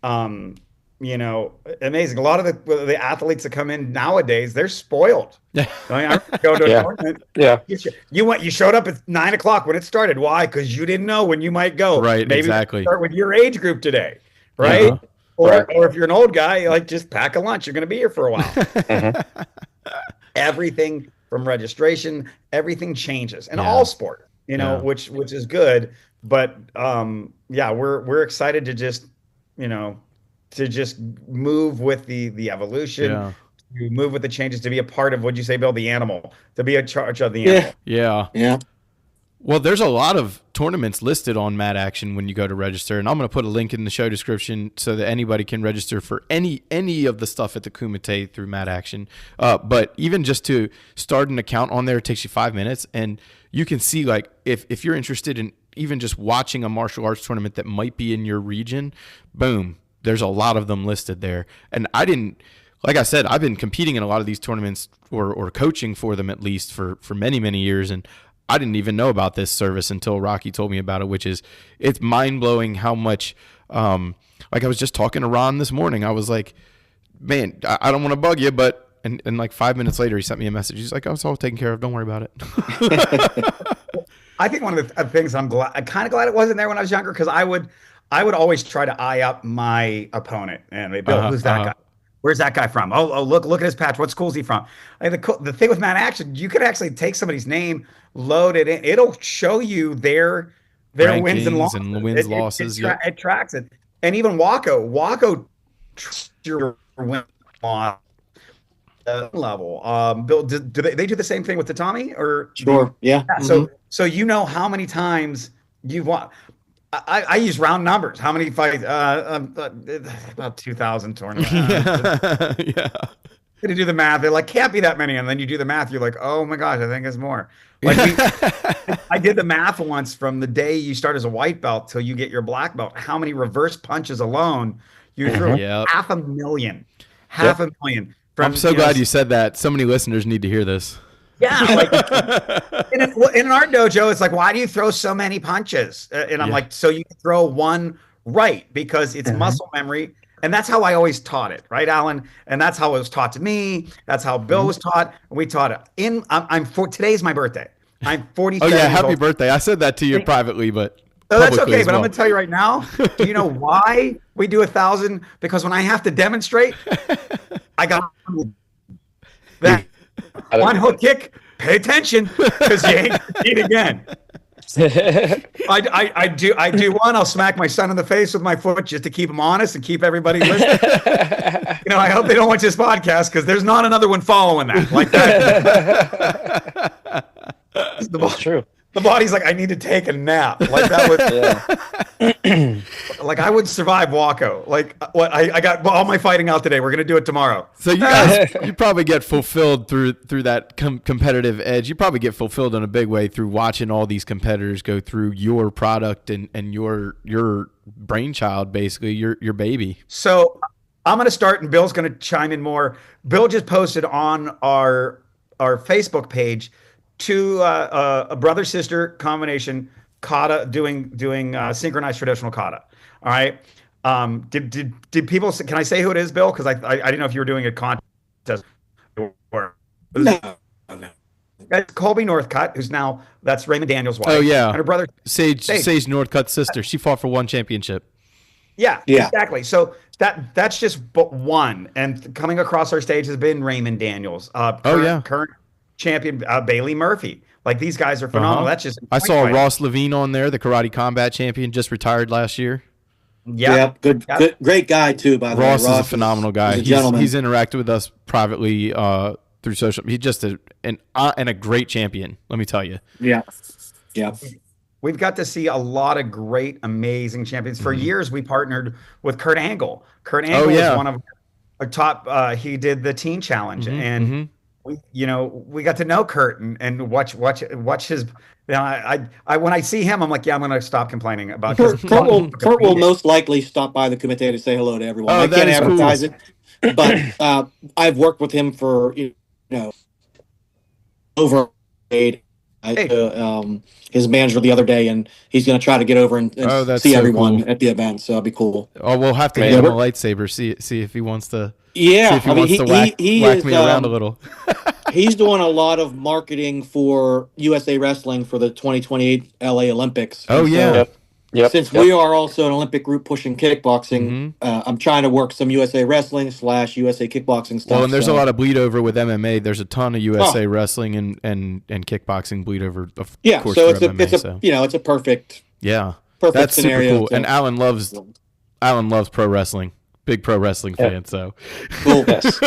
amazing. A lot of the athletes that come in nowadays, they're spoiled. I go to a tournament. You showed up at 9:00 when it started. Why? Because you didn't know when you might go. Right. Maybe exactly. Start with your age group today. Right. Or if you're an old guy, like just pack a lunch. You're going to be here for a while. Everything from registration, everything changes in all sport. Which is good. But we're excited to just move with the evolution, to move with the changes, to be a part of, what'd you say, Bill, the animal, to be in charge of the animal. Well, there's a lot of tournaments listed on Mad Action when you go to register, and I'm going to put a link in the show description so that anybody can register for any of the stuff at the Kumite through Mad Action. But even just to start an account on there, it takes you 5 minutes, and you can see like if you're interested in even just watching a martial arts tournament that might be in your region, boom, there's a lot of them listed there. And like I said, I've been competing in a lot of these tournaments or coaching for them at least for many, many years, and I didn't even know about this service until Rocky told me about it, which is, it's mind-blowing how much, like I was just talking to Ron this morning. I was like, man, I don't want to bug you, but, and like 5 minutes later, he sent me a message. He's like, oh, it's all taken care of. Don't worry about it. I think one of the things I'm kind of glad it wasn't there when I was younger, because I would always try to eye up my opponent. And Bill, who's that guy? Where's that guy from? Oh, look at his patch. What school is he from? Like the thing with Mad Action, you could actually take somebody's name, load it in. It'll show you their wins and losses. It tracks it. And even Wako your win loss level. Bill, do they do the same thing with Tatami? Or Sure, yeah. So you know how many times you've won. I use round numbers. How many fights? About 2,000 tournaments. Yeah. To do the math, they're like, can't be that many, and then you do the math, you're like, oh my gosh, I think it's more. Like I did the math once from the day you start as a white belt till you get your black belt. How many reverse punches alone you threw? Yep. Half a million. Half a million. I'm so glad you said that. So many listeners need to hear this. Yeah, like in our dojo, it's like, why do you throw so many punches? And I'm like, so you can throw one right, because it's muscle memory. And that's how I always taught it, right, Alan? And that's how it was taught to me. That's how Bill was taught. And we taught it. Today's my birthday. I'm 47. Oh yeah, happy birthday! I said that to you privately, but that's okay. But I'm going to tell you right now. Do you know why we do 1,000? Because when I have to demonstrate, I got that. One hook kick, pay attention, because you ain't eat again. I do one. I'll smack my son in the face with my foot just to keep him honest and keep everybody listening. I hope they don't watch this podcast, because there's not another one following that like that. That's true. The body's like, I need to take a nap. Like that was, like I would survive Wako. Like what I got all my fighting out today. We're gonna do it tomorrow. So you guys, you probably get fulfilled through that competitive edge. You probably get fulfilled in a big way through watching all these competitors go through your product and your brainchild, basically your baby. So I'm gonna start, and Bill's gonna chime in more. Bill just posted on our Facebook page a brother-sister combination kata doing synchronized traditional kata. All right. Did people? Can I say who it is, Bill? Because I didn't know if you were doing a contest. No. That's Colby Northcutt, that's Raymond Daniels' wife. Oh yeah, and her brother Sage Northcutt's sister. She fought for one championship. Yeah, exactly. So that's just one, and coming across our stage has been Raymond Daniels. Current champion Bailey Murphy. Like, these guys are phenomenal. That's just I saw Ross Levine on there, the karate combat champion, just retired last year. Good, great guy too. By the way, Ross is a phenomenal guy. He's interacted with us privately through social. He's just a great champion. Let me tell you. Yeah. We've got to see a lot of great, amazing champions. For years, we partnered with Kurt Angle. Kurt Angle was one of our top. He did the Teen Challenge, and we got to know Kurt and watch his. When I see him, I'm like, I'm going to stop complaining about. Kurt will most likely stop by the Kumite to say hello to everyone. I can't advertise it, but I've worked with him for over his manager the other day, and he's going to try to get over and see everyone at the event. So it'll be cool. Oh, we'll have to give him a lightsaber. See if he wants to. Yeah, whack me around a little. He's doing a lot of marketing for USA Wrestling for the 2028 LA Olympics. Oh, yeah. Since we are also an Olympic group pushing kickboxing, I'm trying to work some USA Wrestling / USA kickboxing stuff. Well, and there's a lot of bleed over with MMA. There's a ton of USA Wrestling and kickboxing bleed over. Of course, so it's a perfect that's scenario. Super cool. And Alan loves pro wrestling. big pro wrestling fan. So Cool. Yes.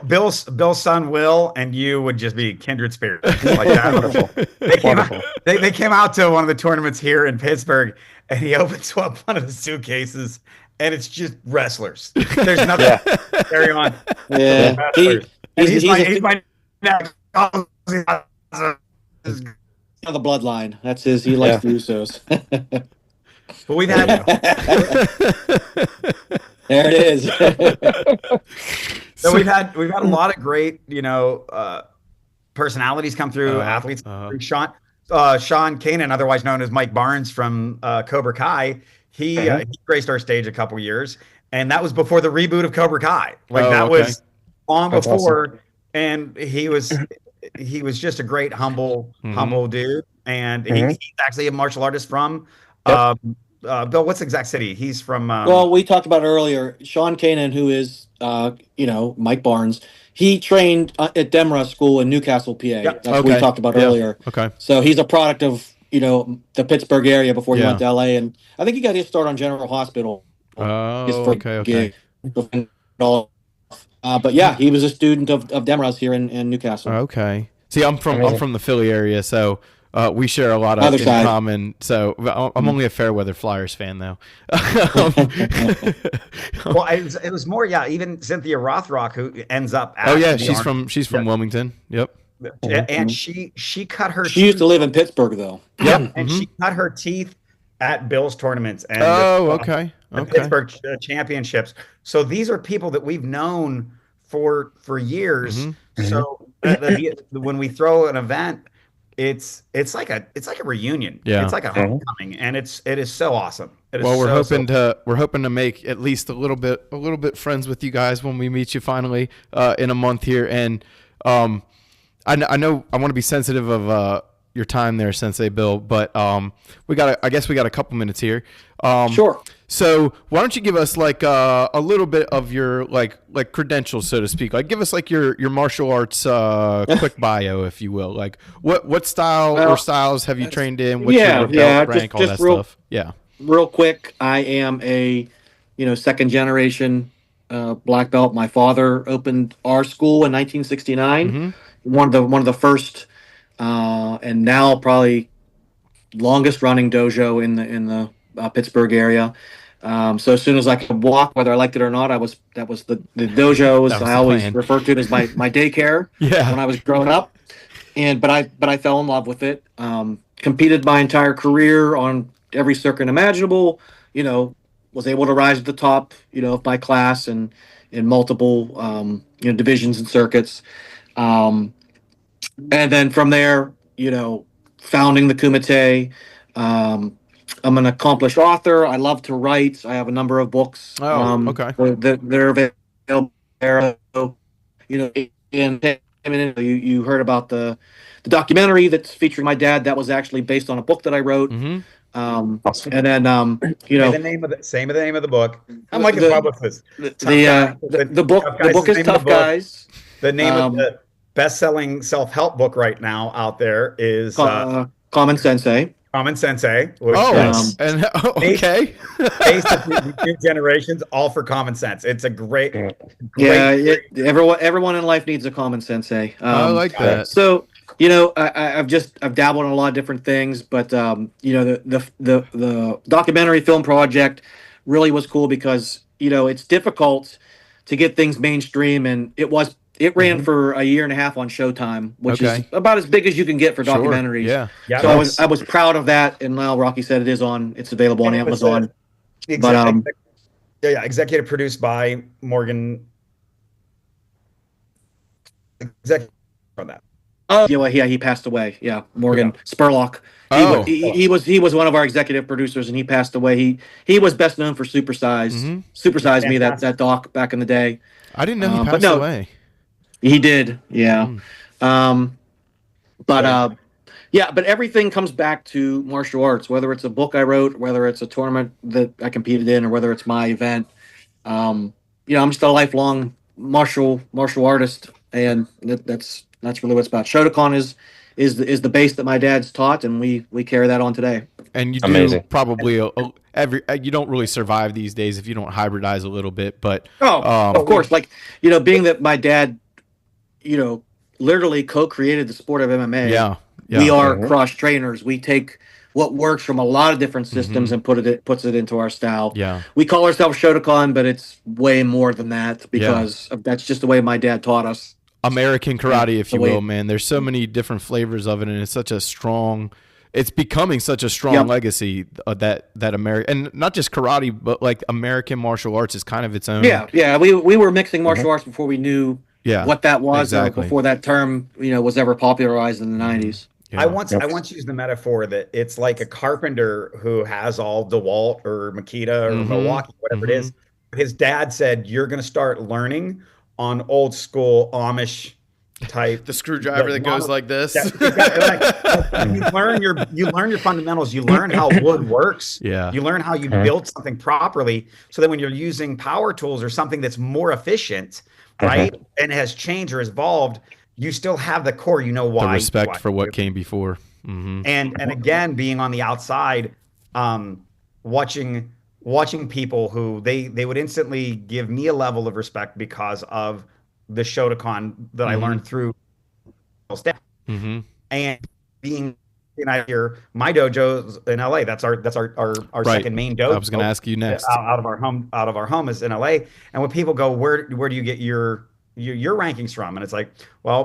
Bill's son Will and you would just be kindred spirits like that. Wonderful. They came out to one of the tournaments here in Pittsburgh, and he opens up one of the suitcases, and it's just wrestlers. There's nothing. Yeah. Carry on. Yeah. Wrestlers. And he's He's my of the bloodline. That's his. He likes the Usos. But we've had There it is. so we've had a lot of great personalities come through, athletes. Sean Kanan, otherwise known as Mike Barnes from Cobra Kai, he graced our stage a couple years, and that was before the reboot of Cobra Kai. Was long before, awesome. And he was just a great humble dude, and he's actually a martial artist from. Bill, what's the exact city? He's from. Well, we talked about earlier. Sean Kanan, who is, Mike Barnes. He trained at Demra School in Newcastle, PA. Yep. That's what we talked about earlier. Okay. So he's a product of the Pittsburgh area before he went to LA, and I think he got his start on General Hospital. Okay. But yeah, he was a student of Demra's here in Newcastle. Okay. See, I'm from the Philly area, so. We share a lot in common, so I'm only a Fairweather Flyers fan, though. Well, it was more, even Cynthia Rothrock, who ends up. She's from Wilmington. Yep. And she cut her. She used to live in Pittsburgh, though. Yep, and she cut her teeth at Bill's tournaments. And okay. Pittsburgh championships. So these are people that we've known for years. So when we throw an event. It's like a reunion. Yeah. It's like a homecoming, and it is so awesome. We're hoping to make at least a little bit friends with you guys when we meet you finally in a month here. And I know I want to be sensitive of your time there, Sensei Bill, but we got a couple minutes here. Sure. So why don't you give us like a little bit of your like credentials, so to speak? Like give us like your martial arts quick bio, if you will. Like what style or styles have you trained in? What's your belt rank, all that stuff? Yeah. Real quick, I am a second generation black belt. My father opened our school in 1969. One of the first and now probably longest running dojo in the Pittsburgh area. So as soon as I could walk, whether I liked it or not, that was the dojos. I always referred to it as my daycare when I was growing up. But I fell in love with it. Competed my entire career on every circuit imaginable. Was able to rise to the top, of my class and in multiple divisions and circuits. And then from there, founding the Kumite. I'm an accomplished author. I love to write. I have a number of books. Okay. They're available there. You heard about the documentary that's featuring my dad. That was actually based on a book that I wrote. Awesome. And then the name of the book. I'm like a publicist. The book is Tough Guys. The name of the best-selling self-help book right now out there is Common Sensei. Common Sensei. Which, okay. Based on two generations, all for common sense. It's a great. Everyone in life needs a common sensei. I like that. So I've dabbled in a lot of different things, but the documentary film project really was cool because it's difficult to get things mainstream, and it ran for a year and a half on Showtime, which is about as big as you can get for documentaries. Yeah. So I was proud of that, and now Rocky said it's available on Amazon. Executive produced by Morgan. Executive on that. He passed away. Yeah, Morgan Spurlock. He was one of our executive producers, and he passed away. He was best known for Super Size Me, that doc back in the day. I didn't know he passed away. He did, yeah. But everything comes back to martial arts, whether it's a book I wrote, whether it's a tournament that I competed in, or whether it's my event. I'm just a lifelong martial artist, and that's really what it's about. Shotokan is is the base that my dad's taught, and we carry that on today. And you do Amazing. probably you don't really survive these days if you don't hybridize a little bit. But of course, like being that my dad, literally co-created the sport of MMA. Yeah. We are cross trainers. We take what works from a lot of different systems and puts it into our style. Yeah. We call ourselves Shotokan, but it's way more than that because that's just the way my dad taught us. American karate, if you will, man. There's so many different flavors of it, and it's becoming such a strong legacy that American, and not just karate, but like American martial arts is kind of its own. Yeah. We were mixing martial arts before we knew what that was, or before that term, was ever popularized in the 90s. Yeah. I once used the metaphor that it's like a carpenter who has all DeWalt or Makita or Milwaukee, whatever it is. His dad said, "You're going to start learning on old school Amish type the screwdriver that goes like this." You learn your fundamentals. You learn how wood works. Yeah. You learn how you build something properly. So that when you're using power tools or something that's more efficient, right, and has changed or evolved, you still have the core. You know why. The respect for what came before. And again, being on the outside, watching people who they would instantly give me a level of respect because of the Shotokan that I learned through and being here. My dojo's in LA. That's our second main dojo. I was going to ask you next. Out of our home is in LA. And when people go, where do you get your rankings from? And it's like, well,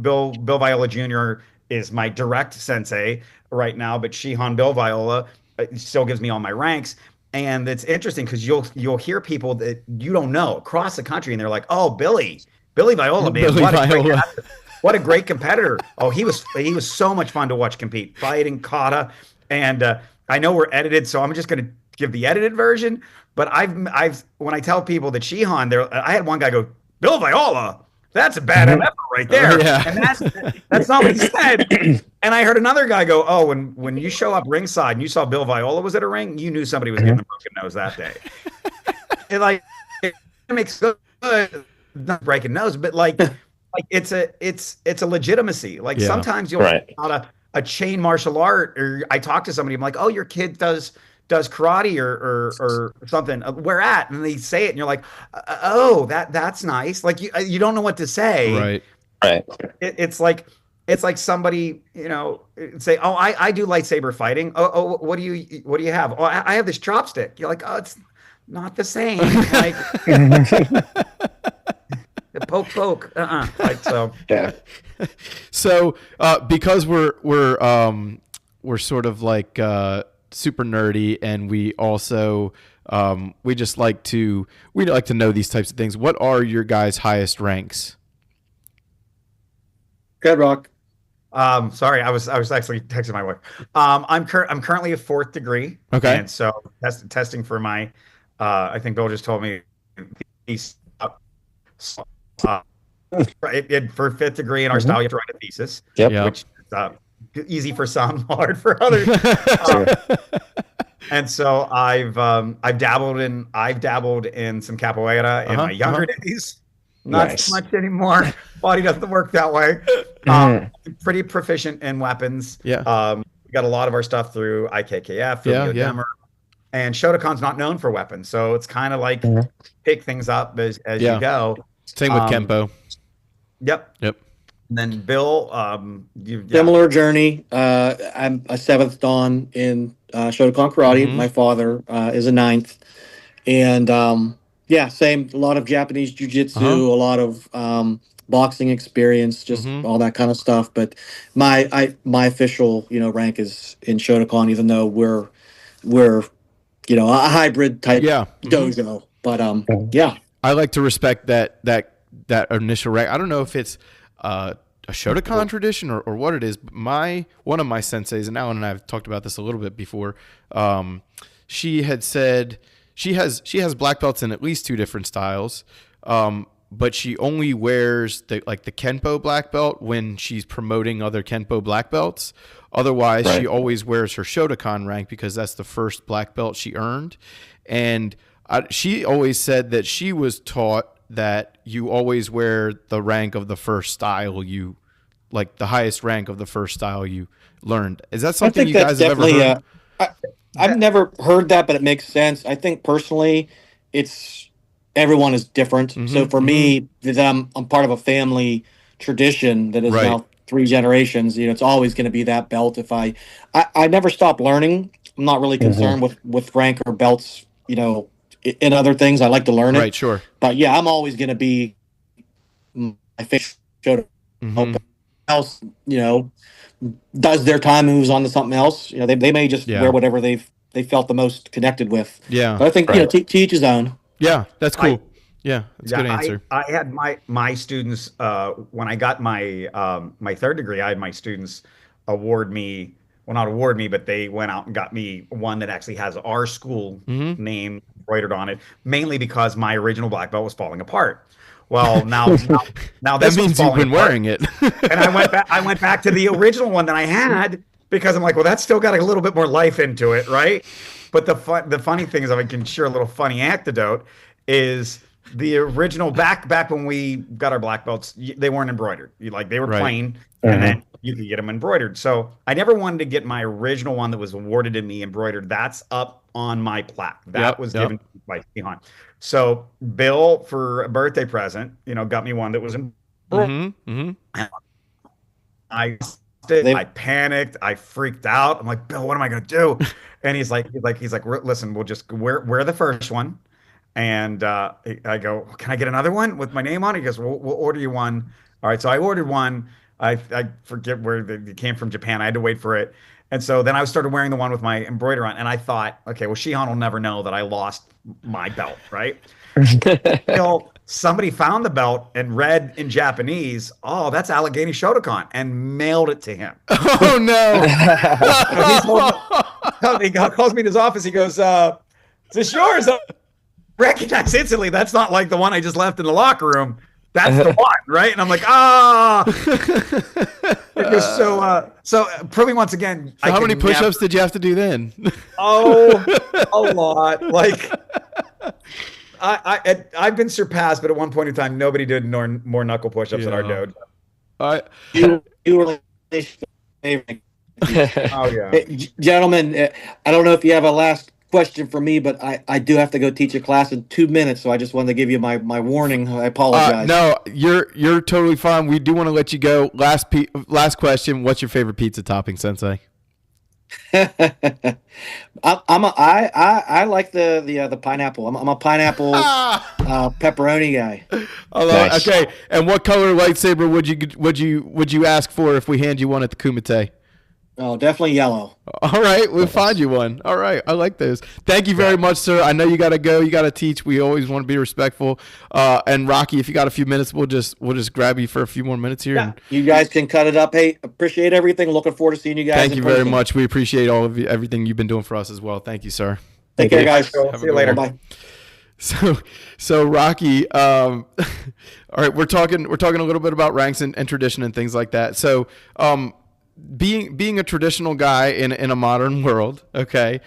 Bill Viola Jr. is my direct sensei right now, but Shihan Bill Viola still gives me all my ranks. And it's interesting because you'll hear people that you don't know across the country, and they're like, "Oh, Billy Viola, man, what a great competitor! Oh, he was so much fun to watch compete, fighting kata." And I know we're edited, so I'm just going to give the edited version. But I've when I tell people that Shihan, I had one guy go, "Bill Viola, that's a bad MF right there," and that's not what he said. And I heard another guy go, "Oh, when you show up ringside and you saw Bill Viola was at a ring, you knew somebody was getting a broken nose that day." And like, it makes good, not breaking nose, but like it's a legitimacy. Like sometimes you'll out a chain martial art, or I talk to somebody, I'm like, "Oh, your kid does karate or something. Where at?" And they say it, and you're like, "Oh, that's nice." Like you don't know what to say. Right. It's like somebody, say, "Oh, I do lightsaber fighting." Oh, what do you have? "Oh, I have this chopstick." You're like, "Oh, it's not the same." Like poke. Like so. Yeah. So because we're sort of like super nerdy, and we also we like to know these types of things. What are your guys' highest ranks? Good Rock. Sorry, I was actually texting my wife. I'm currently a 4th degree. Okay. And so testing for my I think Bill just told me he's for 5th degree in our style you have to write a thesis. Yep. Which is easy for some, hard for others. And so I've dabbled in some capoeira in my younger days. Not so much anymore. Body doesn't work that way. Pretty proficient in weapons. Yeah. We got a lot of our stuff through IKKF, Demer. And Shotokan's not known for weapons, so it's kind of like pick things up as you go. Same with Kempo. Yep. And then Bill, similar journey. I'm a 7th Dan in Shotokan karate. My father is a 9th, and same. A lot of Japanese jiu-jitsu, a lot of boxing experience, just all that kind of stuff. But my official rank is in Shotokan, even though we're a hybrid type dojo. But I like to respect that initial rank. I don't know if it's a Shotokan tradition or what it is. But one of my senseis, and Alan and I have talked about this a little bit before. She had said she has black belts in at least 2 different styles, but she only wears the Kenpo black belt when she's promoting other Kenpo black belts. Otherwise, she always wears her Shotokan rank because that's the first black belt she earned. And she always said that she was taught that you always wear the rank of the first style you like the highest rank of the first style you learned. Is that I something think you that's guys have ever definitely. heard? I've never heard that, but it makes sense. I think personally, it's everyone is different. So for me, that I'm part of a family tradition that is Right. now 3 generations. It's always going to be that belt. If I never stop learning. I'm not really concerned with rank or belts. In other things, I like to learn Right. it. Sure. But yeah, I'm always going to be my favorite show to help else. Does their time moves on to something else. They may just wear Yeah. whatever they felt the most connected with. Yeah. But I think Right. to each his own. Yeah. That's I cool. Yeah. That's a yeah, good answer. I had my students when I got my third degree, I had my students award me, well, not award me, but they went out and got me one that actually has our school name embroidered on it, mainly because my original black belt was falling apart. Well, now That this one's means you've falling been apart, wearing it. and I went back to the original one that I had because I'm like, well, that's still got a little bit more life into it, right? But the funny thing is, I can share a little funny anecdote, is the original back when we got our black belts, they weren't embroidered. They were Right. plain, and then you could get them embroidered. So I never wanted to get my original one that was awarded to me embroidered. That's up on my plaque. That was given by Shihan. So Bill, for a birthday present, got me one that was embroidered. I panicked. I freaked out. I'm like, Bill, what am I gonna do? And he's like, listen, we'll just wear the first one. And I go, can I get another one with my name on it? He goes, we'll order you one. All right. So I ordered one. I forget where it came from, Japan. I had to wait for it. And so then I started wearing the one with my embroidery on. And I thought, okay, well, Shihan will never know that I lost my belt, right? Until somebody found the belt and read in Japanese, oh, that's Allegheny Shotokan, and mailed it to him. Oh no! He calls me in his office. He goes, "Is this yours?" I recognize instantly. That's not like the one I just left in the locker room. That's the one, right? And I'm like, so proving once again. So how many push-ups did you have to do then? Oh, a lot. Like, I've been surpassed, but at one point in time, nobody did more knuckle push-ups at our dojo. You were favorite. Oh yeah, gentlemen. I don't know if you have a last question for me, but I do have to go teach a class in 2 minutes, so I just wanted to give you my warning. I apologize. No, you're totally fine. We do want to let you go. Last question. What's your favorite pizza topping, Sensei? I like the pineapple. I'm a pineapple pepperoni guy. Nice. Okay, and what color lightsaber would you ask for if we hand you one at the Kumite? Oh, definitely yellow. All right, we'll find you one. All right, I like those. Thank you very much, sir. I know you got to go. You got to teach. We always want to be respectful. And Rocky, if you got a few minutes, we'll just grab you for a few more minutes here. Yeah, you guys can cut it up. Hey, appreciate everything. Looking forward to seeing you guys. Thank you very much. We appreciate all of everything you've been doing for us as well. Thank you, sir. Take care, guys. See you later. Bye. So Rocky, all right, we're talking a little bit about ranks and tradition and things like that. So, being a traditional guy in a modern world, okay,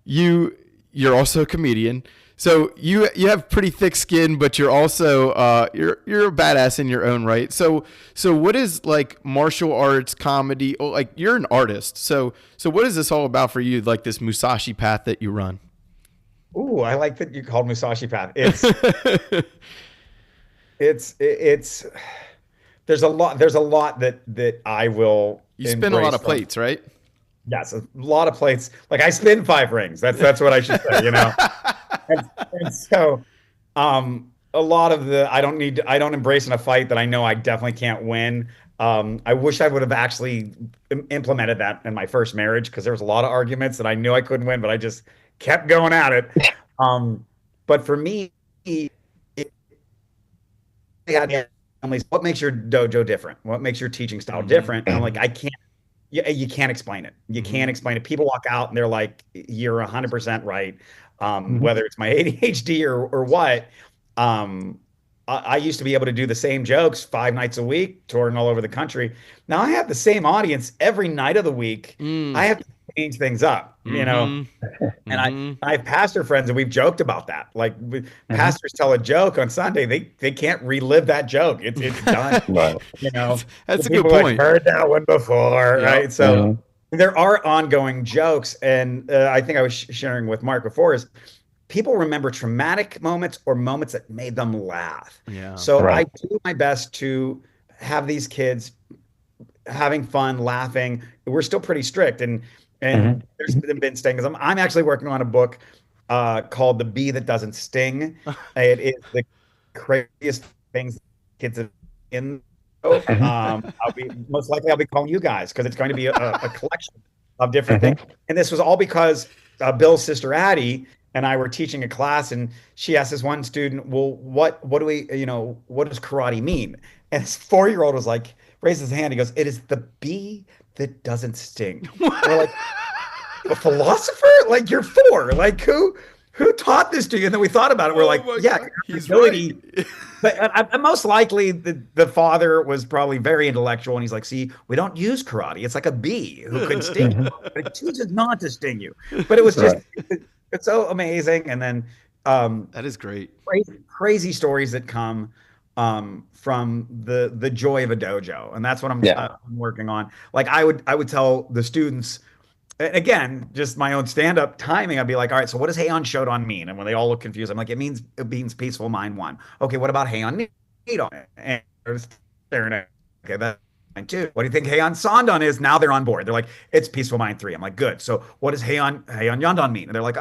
you're also a comedian. So you have pretty thick skin, but you're also you're a badass in your own right. So what is like martial arts, comedy? Like you're an artist. So what is this all about for you? Like this Musashi path that you run? Ooh, I like that you called Musashi path. It's there's a lot that I will. You spin a lot of plates, right? Yes, a lot of plates. Like I spin 5 rings. That's what I should say, and so a lot of I don't embrace in a fight that I know I definitely can't win. I wish I would have actually implemented that in my first marriage, because there was a lot of arguments that I knew I couldn't win, but I just kept going at it. But for me, what makes your dojo different? What makes your teaching style different? And I'm like, you can't explain it. You can't explain it. People walk out and they're like, you're 100% right. Whether it's my ADHD or what. I used to be able to do the same jokes 5 nights a week, touring all over the country. Now I have the same audience every night of the week. I have to change things up, And I have pastor friends and we've joked about that. Like pastors tell a joke on Sunday, they can't relive that joke. It's done. Right. That's a good People point. heard that one before, Yep. right? So there are ongoing jokes, and I think I was sharing with Mark before is people remember traumatic moments or moments that made them laugh. Yeah. So I do my best to have these kids having fun, laughing. We're still pretty strict, and there's been stings. I'm actually working on a book called "The Bee That Doesn't Sting." It is the craziest things kids have in. I'll be calling you guys because it's going to be a collection of different things. And this was all because Bill's sister Addie and I were teaching a class, and she asked this one student, "Well, what do we, what does karate mean?" And his 4-year-old was like, raises his hand. He goes, "It is the bee that doesn't sting." We're like, "A philosopher? Like you're 4? Like who taught this to you?" And then we thought about it. We're like, "Yeah, God, he's ability." right. But most likely the father was probably very intellectual, and he's like, "See, we don't use karate. It's like a bee who could sting you, but it chooses not to sting you." But it was just it's so amazing. And then That is great. crazy stories that come from the joy of a dojo, and that's what I'm working on. Like I would tell the students, and again, just my own stand-up timing. I'd be like, "All right, so what does Heian Shodan mean?" And when they all look confused, I'm like, it means peaceful mind 1. Okay, what about Heian Nidon? And they're just staring at, okay, that's mind 2. What do you think Heian Sandan is? Now they're on board. They're like, it's peaceful mind 3. I'm like, good. So what does Heian Yondan mean? And they're like,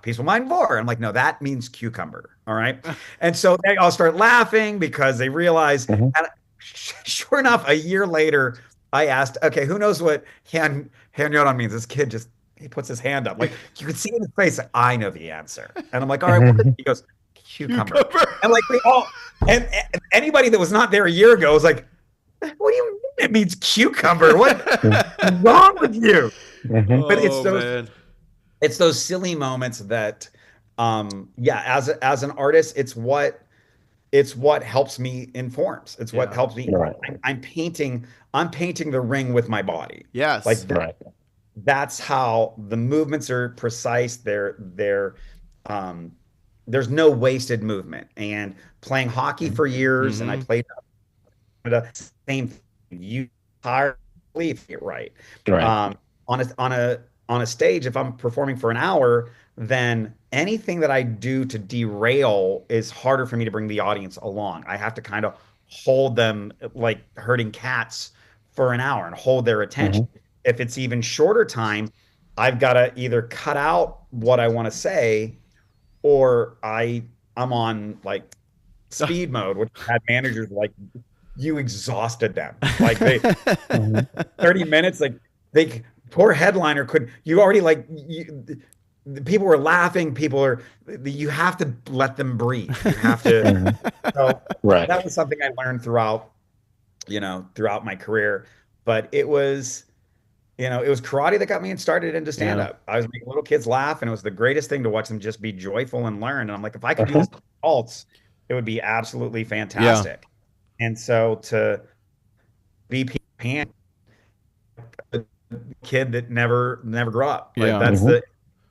peaceful mind 4. I'm like, no, that means cucumber. All right. And so they all start laughing because they realize, and sure enough, a year later, I asked, okay, who knows what Heian Yondan means? This kid he puts his hand up. Like you can see in his face, I know the answer. And I'm like, all right, he goes, cucumber. And like we all, and anybody that was not there a year ago was like, what do you mean it means cucumber? What's wrong with you? But it's those silly moments that, as an artist, it's what helps me in forms. It's what helps me. Right. I'm painting the ring with my body. Yes. Like that's how the movements are precise. There's no wasted movement. And playing hockey for years, and I played the same thing. You entirely it right. On a stage, if I'm performing for an hour, then anything that I do to derail is harder for me to bring the audience along. I have to kind of hold them like herding cats for an hour and hold their attention. If it's even shorter time, I've got to either cut out what I want to say, or I'm on like speed mode, which had managers like, you exhausted them. Like they 30 minutes, like they poor headliner you already people were laughing, you have to let them breathe. You have to so that was something I learned throughout my career. But it was karate that got me started into stand-up. I was making little kids laugh, and it was the greatest thing to watch them just be joyful and learn. And I'm like, if I could do this to adults, it would be absolutely fantastic. And so to be a kid that never grew up, like that's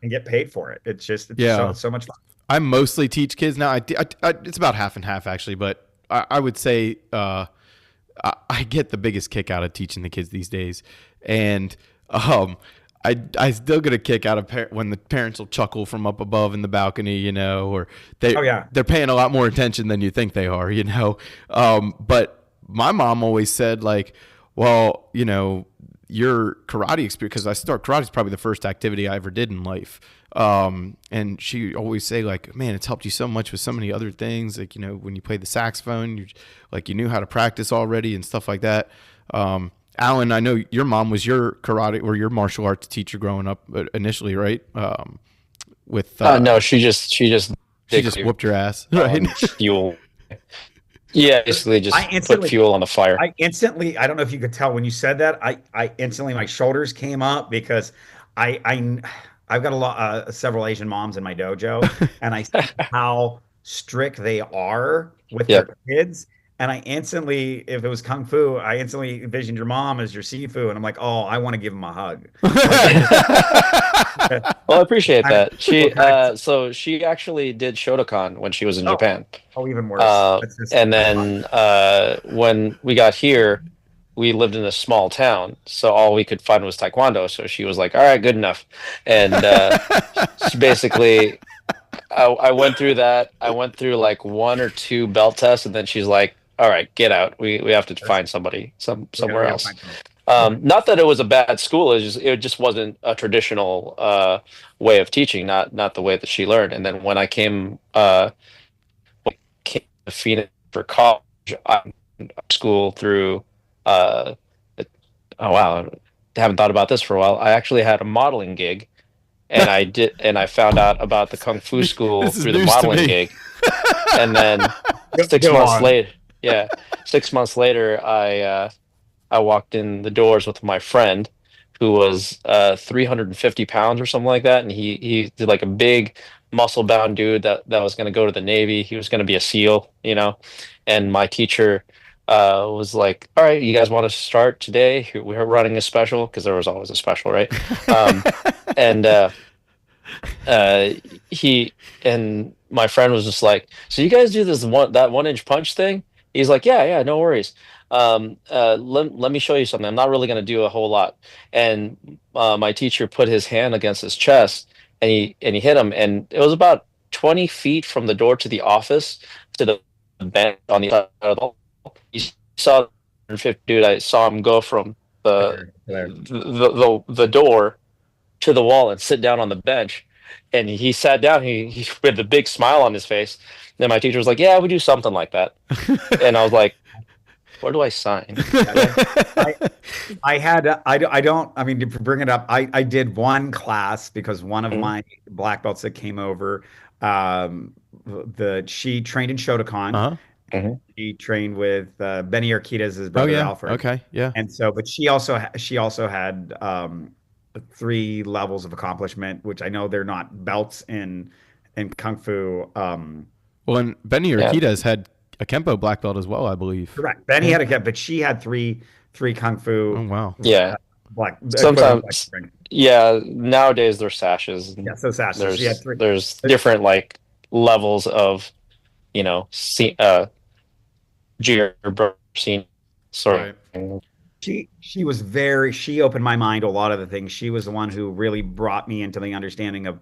and get paid for it. It's just so much fun. I mostly teach kids now. It's about half and half actually, but I would say I get the biggest kick out of teaching the kids these days, and I still get a kick out of when the parents will chuckle from up above in the balcony, or they're paying a lot more attention than you think they are, But my mom always said like, well, your karate experience, because karate is probably the first activity I ever did in life. And she always say like, man, it's helped you so much with so many other things. Like, when you play the saxophone, you knew how to practice already and stuff like that. Alan, I know your mom was your karate or your martial arts teacher growing up initially, right? No, she just whooped your ass, right? Fuel. Yeah, basically just put fuel on the fire. I don't know if you could tell when you said that, I instantly, my shoulders came up because I've got several Asian moms in my dojo, and I see how strict they are with their kids. And I instantly, if it was kung fu, I instantly envisioned your mom as your Sifu, and I'm like, oh, I want to give him a hug. Like, Well, I appreciate kind of, that. what kind of, So she actually did Shotokan when she was in oh, Japan. oh, even worse. That's just, And then when we got here, we lived in a small town, so all we could find was Taekwondo. So she was like, "All right, good enough." And she basically, I went through that. I went through like one or two belt tests, and then she's like, "All right, get out. We have to find somebody somewhere we gotta else." find someone. Okay. Not that it was a bad school. It just wasn't a traditional way of teaching. Not the way that she learned. And then when I came to Phoenix for college, I went to school through. Uh, oh wow, I haven't thought about this for a while. I actually had a modeling gig, and I found out about the kung fu school This is through the news to modeling me. gig, and then six Go months on. later, yeah, 6 months later, I walked in the doors with my friend who was 350 pounds or something like that. And he did like a big muscle bound dude that was going to go to the Navy. He was going to be a SEAL, you know. And my teacher was like, all right, you guys want to start today? We're running a special because there was always a special, right? Um, and uh, he and my friend was just like, so you guys do this 1 inch punch thing? He's like, yeah, no worries. Let me show you something. I'm not really going to do a whole lot. And my teacher put his hand against his chest, and he hit him, and it was about 20 feet from the door to the office to the bench on the other side of the hall. You saw the 50 dude. I saw him go from the There. the door to the wall and sit down on the bench. And he sat down. He with a big smile on his face. Then my teacher was like, "Yeah, we do something like that." And I was like, "Where do I sign?" I, I had, I don't, I mean, to bring it up, I did one class because one of Mhm, my black belts that came over, she trained in Shotokan. Uh-huh. mhm. She trained with Benny Urquidez, his Oh brother yeah. Alfred. Okay. Yeah. And so, but she also had 3 levels of accomplishment, which I know they're not belts in Kung Fu. Well, and Benny Yeah, Urquidez had a Kempo black belt as well, I believe. Correct. Benny mhm. had but she had three Kung Oh Fu wow. Yeah. black equivalent black Sometimes, ring. yeah. Nowadays there's sashes, Yeah, and so Sash. So she had three. there's But different like levels of junior, senior sort Right. of. she was she opened my mind to a lot of the things. She was the one who really brought me into the understanding of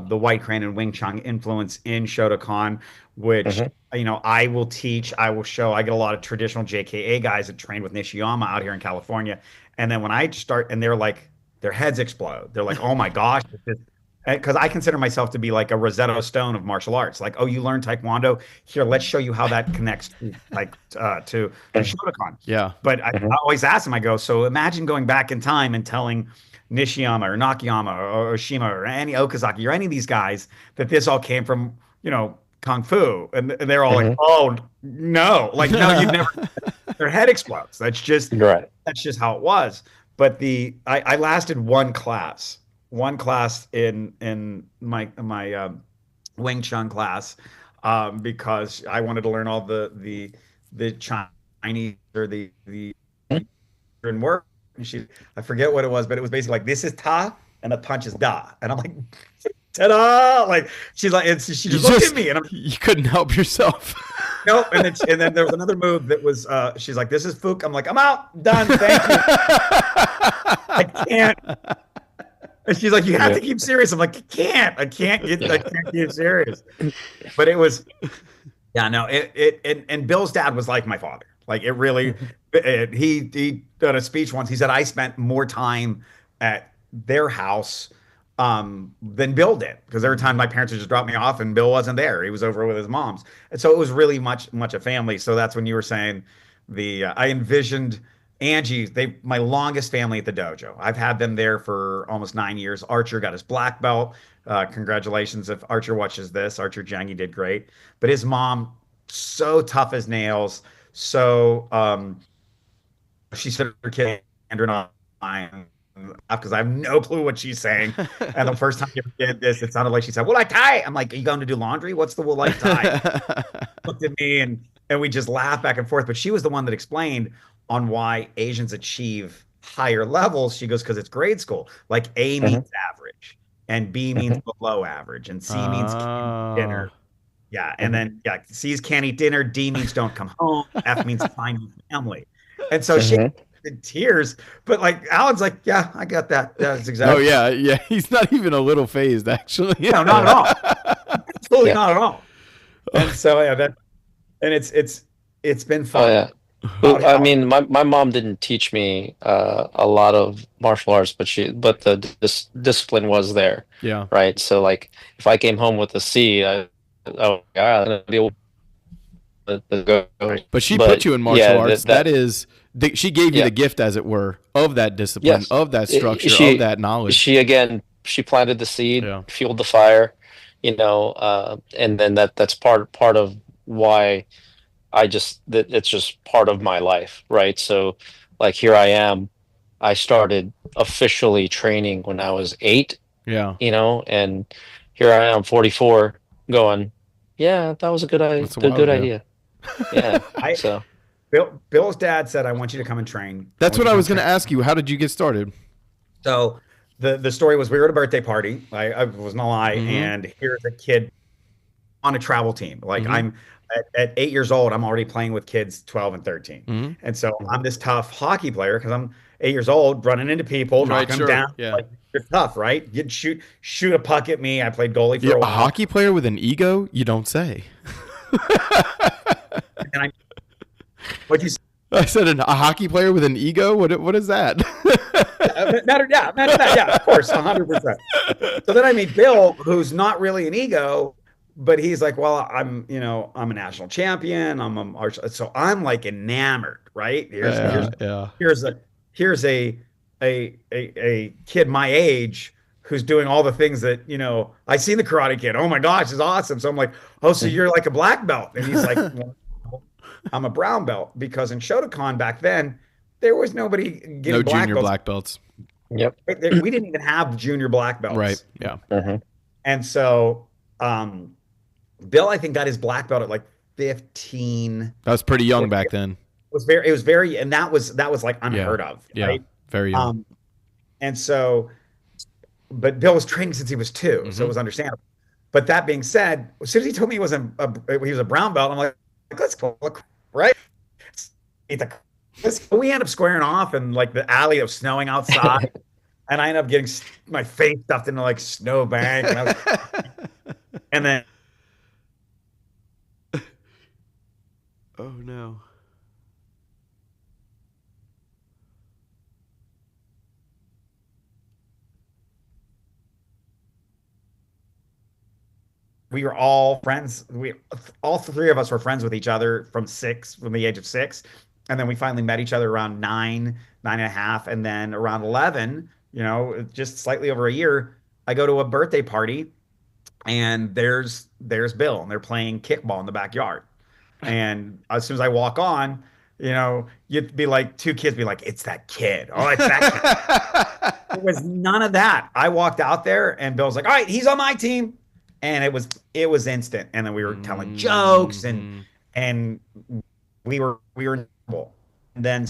the White Crane and Wing Chun influence in Shotokan, which Mhm, I will teach, I will show. I get a lot of traditional JKA guys that train with Nishiyama out here in California, and then when I start, and they're like, their heads explode. They're like, oh my gosh, because I consider myself to be like a Rosetta Stone of martial arts. Like, oh, you learned Taekwondo? Here, let's show you how that connects to to mhm, Shotokan. Yeah. But I mhm, always ask them, I go, so imagine going back in time and telling Nishiyama or Nakayama or Oshima or any Okazaki or any of these guys that this all came from, Kung Fu. And they're all like, mhm. oh, no. Like, no, you'd never, their head explodes. You're right. That's just how it was. But I lasted one class in my Wing Chun class, because I wanted to learn all the Chinese or the and work. And I forget what it was, but it was basically like, this is ta and the punch is da. And I'm like, ta-da! Like, she's like, and she You just looked at just me and I'm, you couldn't help yourself. nope. And then there was another move that was, she's like, this is Fook. I'm like, I'm out, done, thank you. I can't. And she's like, you have Yeah. to keep serious. I'm like, I can't get serious. But it was, yeah, no, and Bill's dad was like my father. Like, it really, he did a speech once. He said, I spent more time at their house than Bill did, because every time my parents would just drop me off and Bill wasn't there, he was over with his mom's, and so it was really much a family. So that's when you were saying I envisioned Angie, my longest family at the dojo. I've had them there for almost 9 years. Archer got his black belt. Congratulations if Archer watches this. Archer Jangi did great, but his mom, so tough as nails. So she said her kid Andrew and I, because I have no clue what she's saying. And the first time you did this, it sounded like she said, "Will I tie?" I'm like, "Are you going to do laundry? What's the will I tie?" Looked at me and we just laughed back and forth. But she was the one that explained on why Asians achieve higher levels. She goes, because it's grade school. Like A Hmm. means average, and B means Hmm. below average, and C means can't eat Oh. dinner. Yeah, and Hmm. then yeah, C's can't eat dinner. D means don't come home. F means find your family. And so she Hmm. in tears, but like Alan's like, yeah, I got that. That's Oh exactly. yeah, yeah. He's not even a little phased, actually. No, not Yeah. at all. Absolutely Yeah. not at all. And so yeah, that and it's been Oh fun. yeah. About Well, I how mean, my mom didn't teach me a lot of martial arts, but the discipline was there, Yeah. right? So like, if I came home with a C, oh yeah, I'm gonna deal with go. But she put But you in martial yeah, arts. That is, she gave you yeah, the gift, as it were, of that discipline, yes. of that I- structure, of she that knowledge. she again she planted the seed, Yeah. fueled the fire, and then that's part of why that it's just part of my life, right? So like here I am. I started officially training when I was 8, Yeah. and here I am 44 going, yeah, that was That's a while good ago. idea. Yeah. I So Bill's dad said, I want you to come and train. I That's want what you to I come was going train. to ask you. How did you get started? So the story was we were at a birthday party. I was no lie, Mm-hmm. and here's a kid on a travel team. Like Mm-hmm. I'm at 8 years old, I'm already playing with kids 12 and 13. Mm-hmm. And so mhm. I'm this tough hockey player because I'm 8 years old, running into people, Right. knocking them Sure. down. Yeah. Like you're tough, right? You'd shoot a puck at me. I played goalie for Yeah. a A while. hockey player with an ego? You don't say. And I what you I said a hockey player with an ego. What is that? imagine that, yeah, of course, 100%. So then I meet Bill, who's not really an ego, but he's like, well, I'm a national champion. So I'm like enamored, right? Yeah. Yeah. Here's a here's a kid my age who's doing all the things that, I seen the Karate Kid. Oh my gosh, it's awesome. So I'm like, oh, so you're like a black belt. And he's like, well, I'm a brown belt because in Shotokan back then, there was nobody No getting black junior belts. black belts. Yep. We didn't even have junior black Right. belts. Yeah. Mhm. And so Bill, I think, got his black belt at like 15. That was pretty young It back then. was very, and that was like Yeah. unheard of, Yeah. right? Very young. And so, but Bill was training since he was 2, so Mm-hmm. it was understandable. But that being said, as soon as he told me he was a brown belt, I'm like, let's go, right? We end up squaring off in like the alley of snowing outside, and I end up getting my face stuffed into like snowbank, and then Oh no. we were all friends. We all three of us were friends with each other from the age of 6, and then we finally met each other around 9, 9.5, and then around 11, just slightly over a year, I go to a birthday party, and there's Bill, and they're playing kickball in the backyard. And as soon as I walk on, you'd be like, two kids be like, it's that kid. Oh, it's that kid. It was none of that. I walked out there and Bill's like, all right, he's on my team. And it was instant. And then we were telling jokes Mm-hmm. and we were in trouble. And then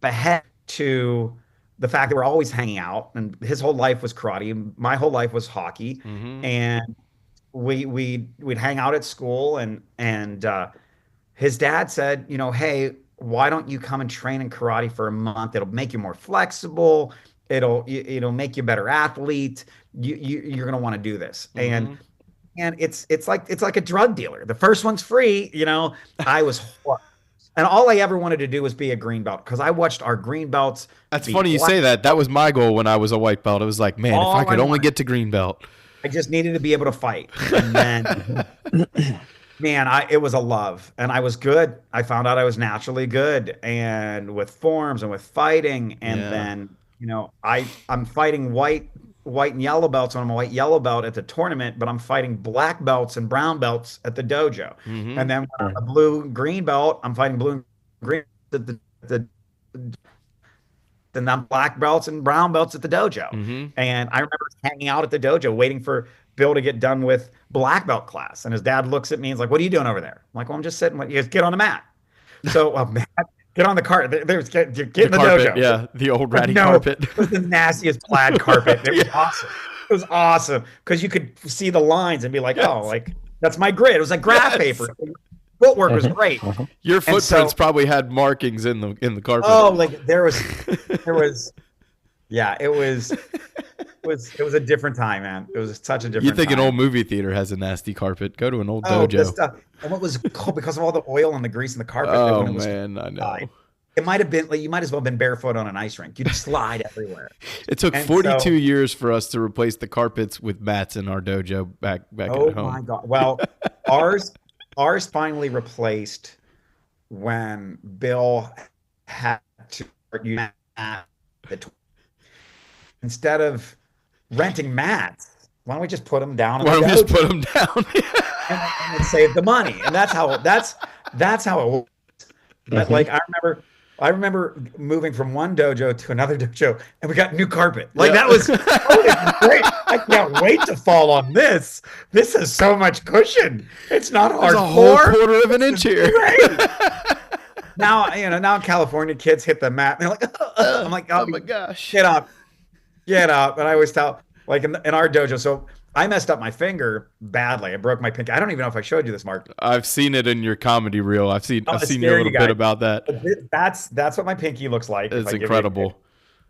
ahead to the fact that we're always hanging out, and his whole life was karate, my whole life was hockey. Mm-hmm. And we'd hang out at school, and his dad said, hey, why don't you come and train in karate for a month? It'll make you more flexible. It'll make you a better athlete. You're gonna want to do this. Mm-hmm. And it's like a drug dealer. The first one's free. I was hooked. And all I ever wanted to do was be a green belt because I watched our green belts That's be funny you black. say that. That was my goal when I was a white belt. It was like, man, if All I could I only wanted. get to green belt. I just needed to be able to fight. And then man, it was a love, and I was good. I found out I was naturally good, and with forms and with fighting, and Yeah. then I'm fighting white and yellow belts when I'm a white yellow belt at the tournament, but I'm fighting black belts and brown belts at the dojo, Mm-hmm. and then when I'm a blue green belt, I'm fighting blue and green at the and I'm black belts and brown belts at the dojo. And I remember hanging out at the dojo waiting for Bill to get done with black belt class. And his dad looks at me and is like, "What are you doing over there?" I'm like, "Well, I'm just sitting." He goes, "Get on the mat." So, Matt, get on the carpet. Get in the carpet, dojo. Yeah, the old ratty carpet. It was the nastiest plaid carpet. It was awesome. It was awesome because you could see the lines and be like, "Oh, like that's my grid." It was like graph paper. Footwork was great. Your footprints probably had markings in the carpet. Oh, like there was, yeah, it was a different time, man. It was such a different. You think time. an old movie theater has a nasty carpet? Go to an old dojo. dojo. Stuff. And what was cool because of all the oil and the grease in the carpet. Oh man, I know. It might have been like you might as well have been barefoot on an ice rink. You'd slide everywhere. It took 42 years for us to replace the carpets with mats in our dojo back at home. Oh my god! Well, ours finally replaced when Bill had to use instead of renting mats. Why don't we just put them down? Why don't we just put them down and save the money? And that's how it works. But like I remember moving from one dojo to another dojo, and we got new carpet. Like that was great. I can't wait to fall on this. This has so much cushion. It's not hard. There's a whole quarter of an inch here. Now California kids hit the mat. And they're like, I'm like, oh my gosh, get up. And I always tell, like in our dojo. So I messed up my finger badly. I broke my pinky. I don't even know if I showed you this, Mark. I've seen it in your comedy reel. I've seen your little bit about that. That's what my pinky looks like. It's incredible.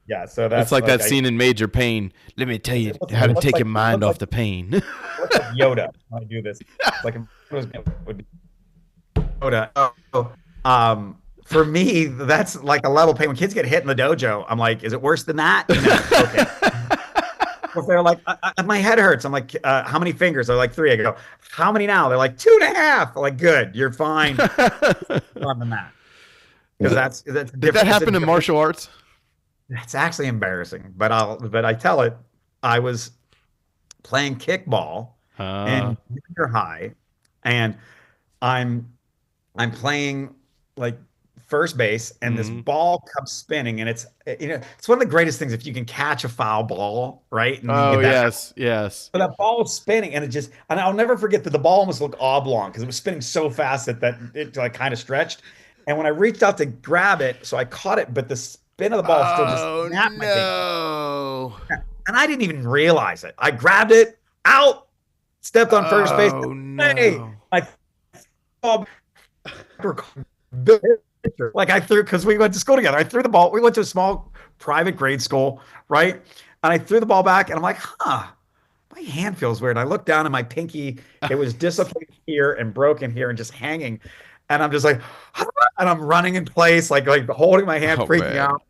Yeah, so that's it's like that scene in Major Pain. Let me tell you how to take your mind off the pain. It looks like Yoda when I do this. It's like Yoda. For me, that's like a level pain. When kids get hit in the dojo, I'm like, is it worse than that? Okay. If they're like, my head hurts. I'm like, how many fingers? They're like 3. I go, how many now? They're like 2.5. I'm like, good, you're fine on the mat. Because that's did that happen in martial arts? It's actually embarrassing, but I tell it. I was playing kickball in junior high, and I'm playing like first base, and this ball comes spinning, and it's one of the greatest things if you can catch a foul ball, right? And yes. But that ball was spinning, and I'll never forget that the ball almost looked oblong because it was spinning so fast that it like kind of stretched. And when I reached out to grab it, so I caught it, but the spin of the ball still just snapped my finger. And I didn't even realize it. I grabbed it, out, stepped on first base. Hey, like I threw, because we went to school together. I threw the ball. We went to a small private grade school, right? And I threw the ball back, and I'm like, my hand feels weird. I looked down, and my pinky, it was dislocated here and broken here and just hanging. And I'm just like, and I'm running in place, like holding my hand, freaking out.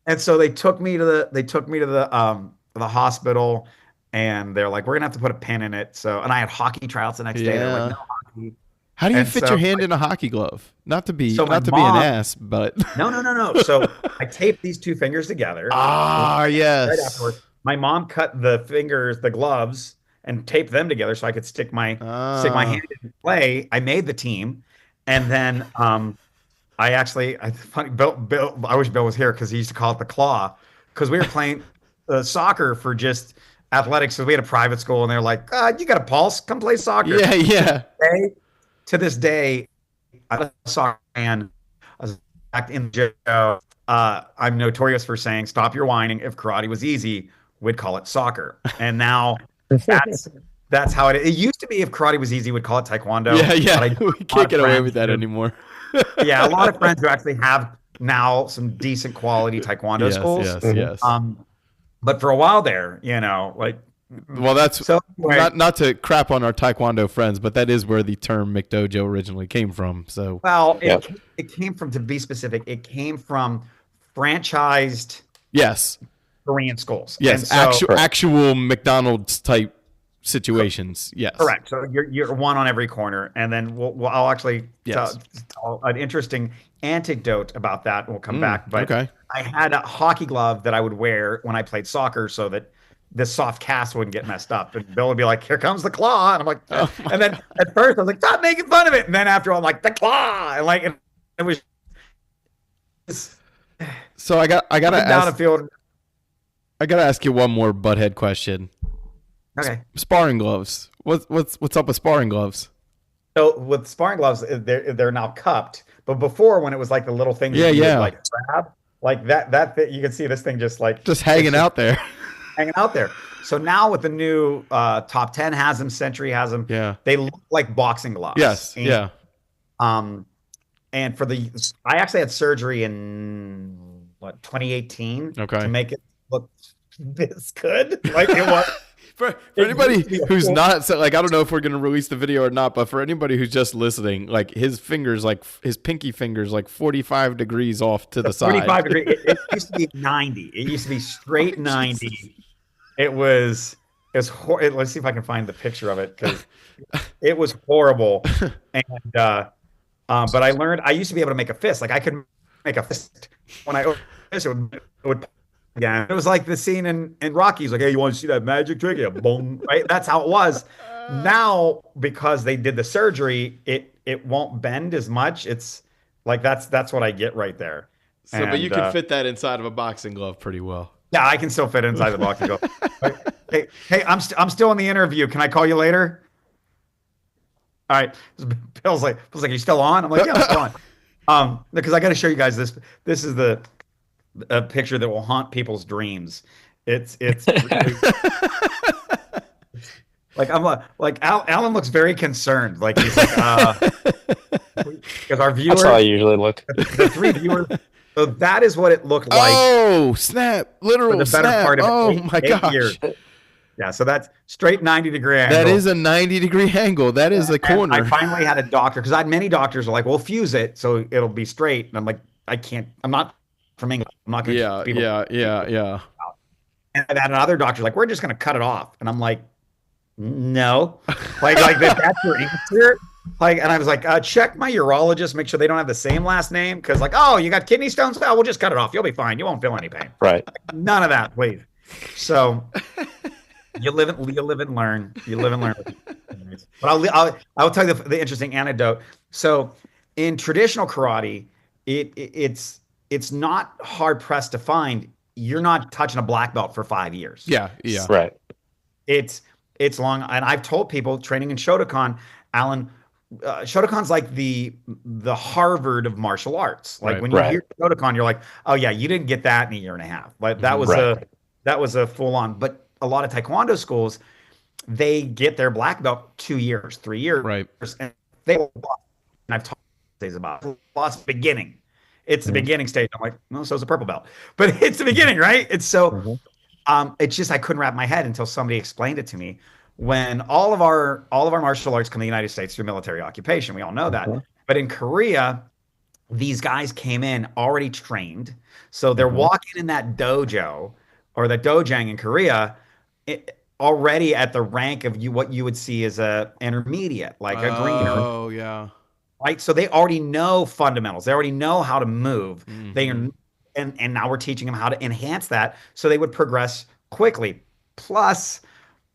And so they took me to the hospital, and they're like, we're gonna have to put a pin in it. So, and I had hockey tryouts the next day. They're like, no hockey. How do you fit your hand in a hockey glove? Not to be an ass, but no. So I taped these 2 fingers together. Yes. Right afterwards, my mom cut the gloves, and taped them together so I could stick my hand in play. I made the team, and then funny, Bill. I wish Bill was here because he used to call it the claw, because we were playing soccer for just athletics. So we had a private school, and they're like, you got a pulse? Come play soccer. Yeah. To this day, I'm a soccer fan. I was back in jail. I'm notorious for saying, "Stop your whining. If karate was easy, we'd call it soccer." And now that's how it is. It used to be if karate was easy, we'd call it taekwondo. Yeah. We can't get away with that anymore. Yeah, a lot of friends who actually have now some decent quality taekwondo schools. Yes. But for a while there, well, that's not to crap on our taekwondo friends, but that is where the term McDojo originally came from. So, it came from, to be specific, it came from franchised Korean schools. Yes, so, actual McDonald's type situations. Yes, correct. So you're one on every corner, and then I'll actually tell an interesting anecdote about that. We'll come back, but I had a hockey glove that I would wear when I played soccer so that this soft cast wouldn't get messed up. And Bill would be like, "Here comes the claw," and I'm like, and then at first I was like, "Stop making fun of it," and then after all, I'm like, "The claw," and it was. So I gotta down the ask. field. I gotta ask you one more butthead question. Okay. Sparring gloves. What's up with sparring gloves? So with sparring gloves, they're now cupped. But before, when it was like the little things that you would like grab, like that you can see this thing just hanging out there. hanging out there. So now with the new Top 10 has them, Century has them. Yeah. They look like boxing gloves. Yes. And, yeah. And I actually had surgery in 2018 to make it look this good. Like it was. For anybody who's not, like, I don't know if we're going to release the video or not, but for anybody who's just listening, like his fingers, like his pinky fingers, like 45 degrees off to the side. 45 degrees. It used to be 90. It used to be straight 90. It was let's see if I can find the picture of it, because it was horrible. And but I used to be able to make a fist. Like I could make a fist when I it would yeah. It was like the scene in Rocky. He's like, hey, you want to see that magic trick? Yeah, boom. Right? That's how it was. Now, because they did the surgery, it won't bend as much. It's like that's what I get right there. So, but you can fit that inside of a boxing glove pretty well. Yeah, I can still fit inside the boxing glove. Hey, I'm still in the interview. Can I call you later? All right. Bill's like, you still on? I'm like, yeah, I'm still on. Because I got to show you guys this. This is a picture that will haunt people's dreams. It's really, like Alan looks very concerned. Like he's like, because our viewers. That's how I usually look. The 3 viewers. So that is what it looked like. Oh snap! Literal the better snap! Part of oh it, my gosh! Years. Yeah, so that's straight 90-degree angle. That is a 90-degree angle. That is a corner. And I finally had a doctor, because I had many doctors were like, "Well, fuse it so it'll be straight." And I'm like, "I can't. I'm not from England. I'm not going to." Yeah. And I had another doctor like, "We're just going to cut it off." And I'm like, "No, like that's your answer." Like, and I was like, check my urologist, make sure they don't have the same last name, because like, oh, you got kidney stones? Oh, we'll just cut it off. You'll be fine. You won't feel any pain. Right. Like, none of that, please. So you live and learn. You live and learn. But I'll tell you the interesting anecdote. So in traditional karate, it's not hard pressed to find. You're not touching a black belt for 5 years. Yeah. Right. It's long, and I've told people training in Shotokan, Alan. Shotokan's like the Harvard of martial arts. Like when you hear Shotokan, you're like, oh yeah, you didn't get that in a year and a half. Like that was a full on. But a lot of Taekwondo schools, they get their black belt 2 years, 3 years. Right. And I've talked about lost beginning. It's the beginning stage. I'm like, well, so it's a purple belt, but it's the beginning, right? It's so. It's just I couldn't wrap my head until somebody explained it to me. When all of our martial arts come to the United States through military occupation, we all know that. But in Korea, these guys came in already trained, so they're walking in that dojo or the dojang in Korea, already at the rank of what you would see as a intermediate, like a green. Oh yeah. Right. So they already know fundamentals. They already know how to move. They and now we're teaching them how to enhance that so they would progress quickly. Plus,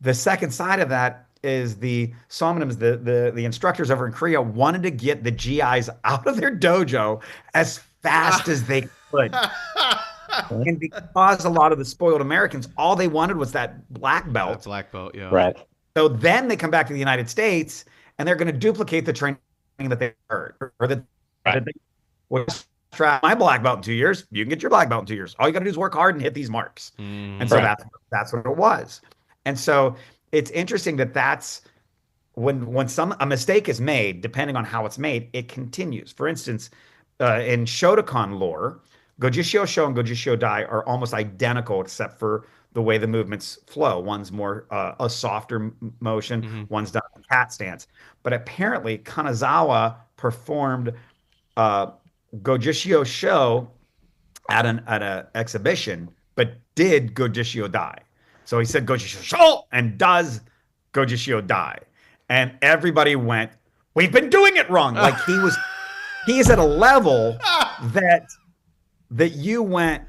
the second side of that is the somniums, the instructors over in Korea wanted to get the GIs out of their dojo as fast as they could. And because a lot of the spoiled Americans, all they wanted was that black belt. That black belt, yeah. Right. So then they come back to the United States and they're going to duplicate the training that they heard. Or that they will try my black belt in 2 years. You can get your black belt in 2 years. All you got to do is work hard and hit these marks. And so that's what it was. And so it's interesting that's when a mistake is made, depending on how it's made, it continues. For instance, in Shotokan lore, Gojishio Sho and Gojishio Dai are almost identical except for the way the movements flow. One's more a softer motion, one's done in cat stance. But apparently Kanazawa performed Gojishio Sho at an exhibition, but did Gojishio Dai. So he said Gojishio Sho and does Gojishio Dai. And everybody went, we've been doing it wrong. Like he is at a level that you went,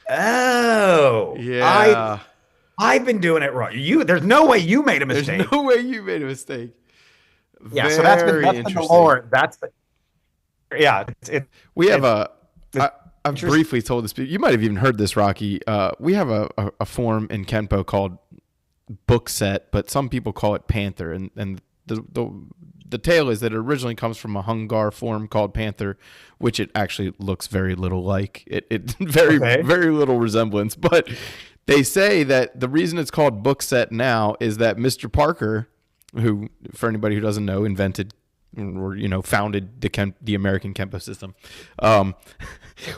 oh, yeah, I've been doing it wrong. There's no way you made a mistake. There's no way you made a mistake. Yeah, so that's been the Lord. We have I've briefly told this. You might have even heard this, Rocky. We have a form in Kenpo called book set, but some people call it Panther. And the tale is that it originally comes from a Hung Gar form called Panther, which it actually looks very little like. It very little resemblance. But they say that the reason it's called book set now is that Mr. Parker, who, for anybody who doesn't know, invented or founded the American Kenpo system,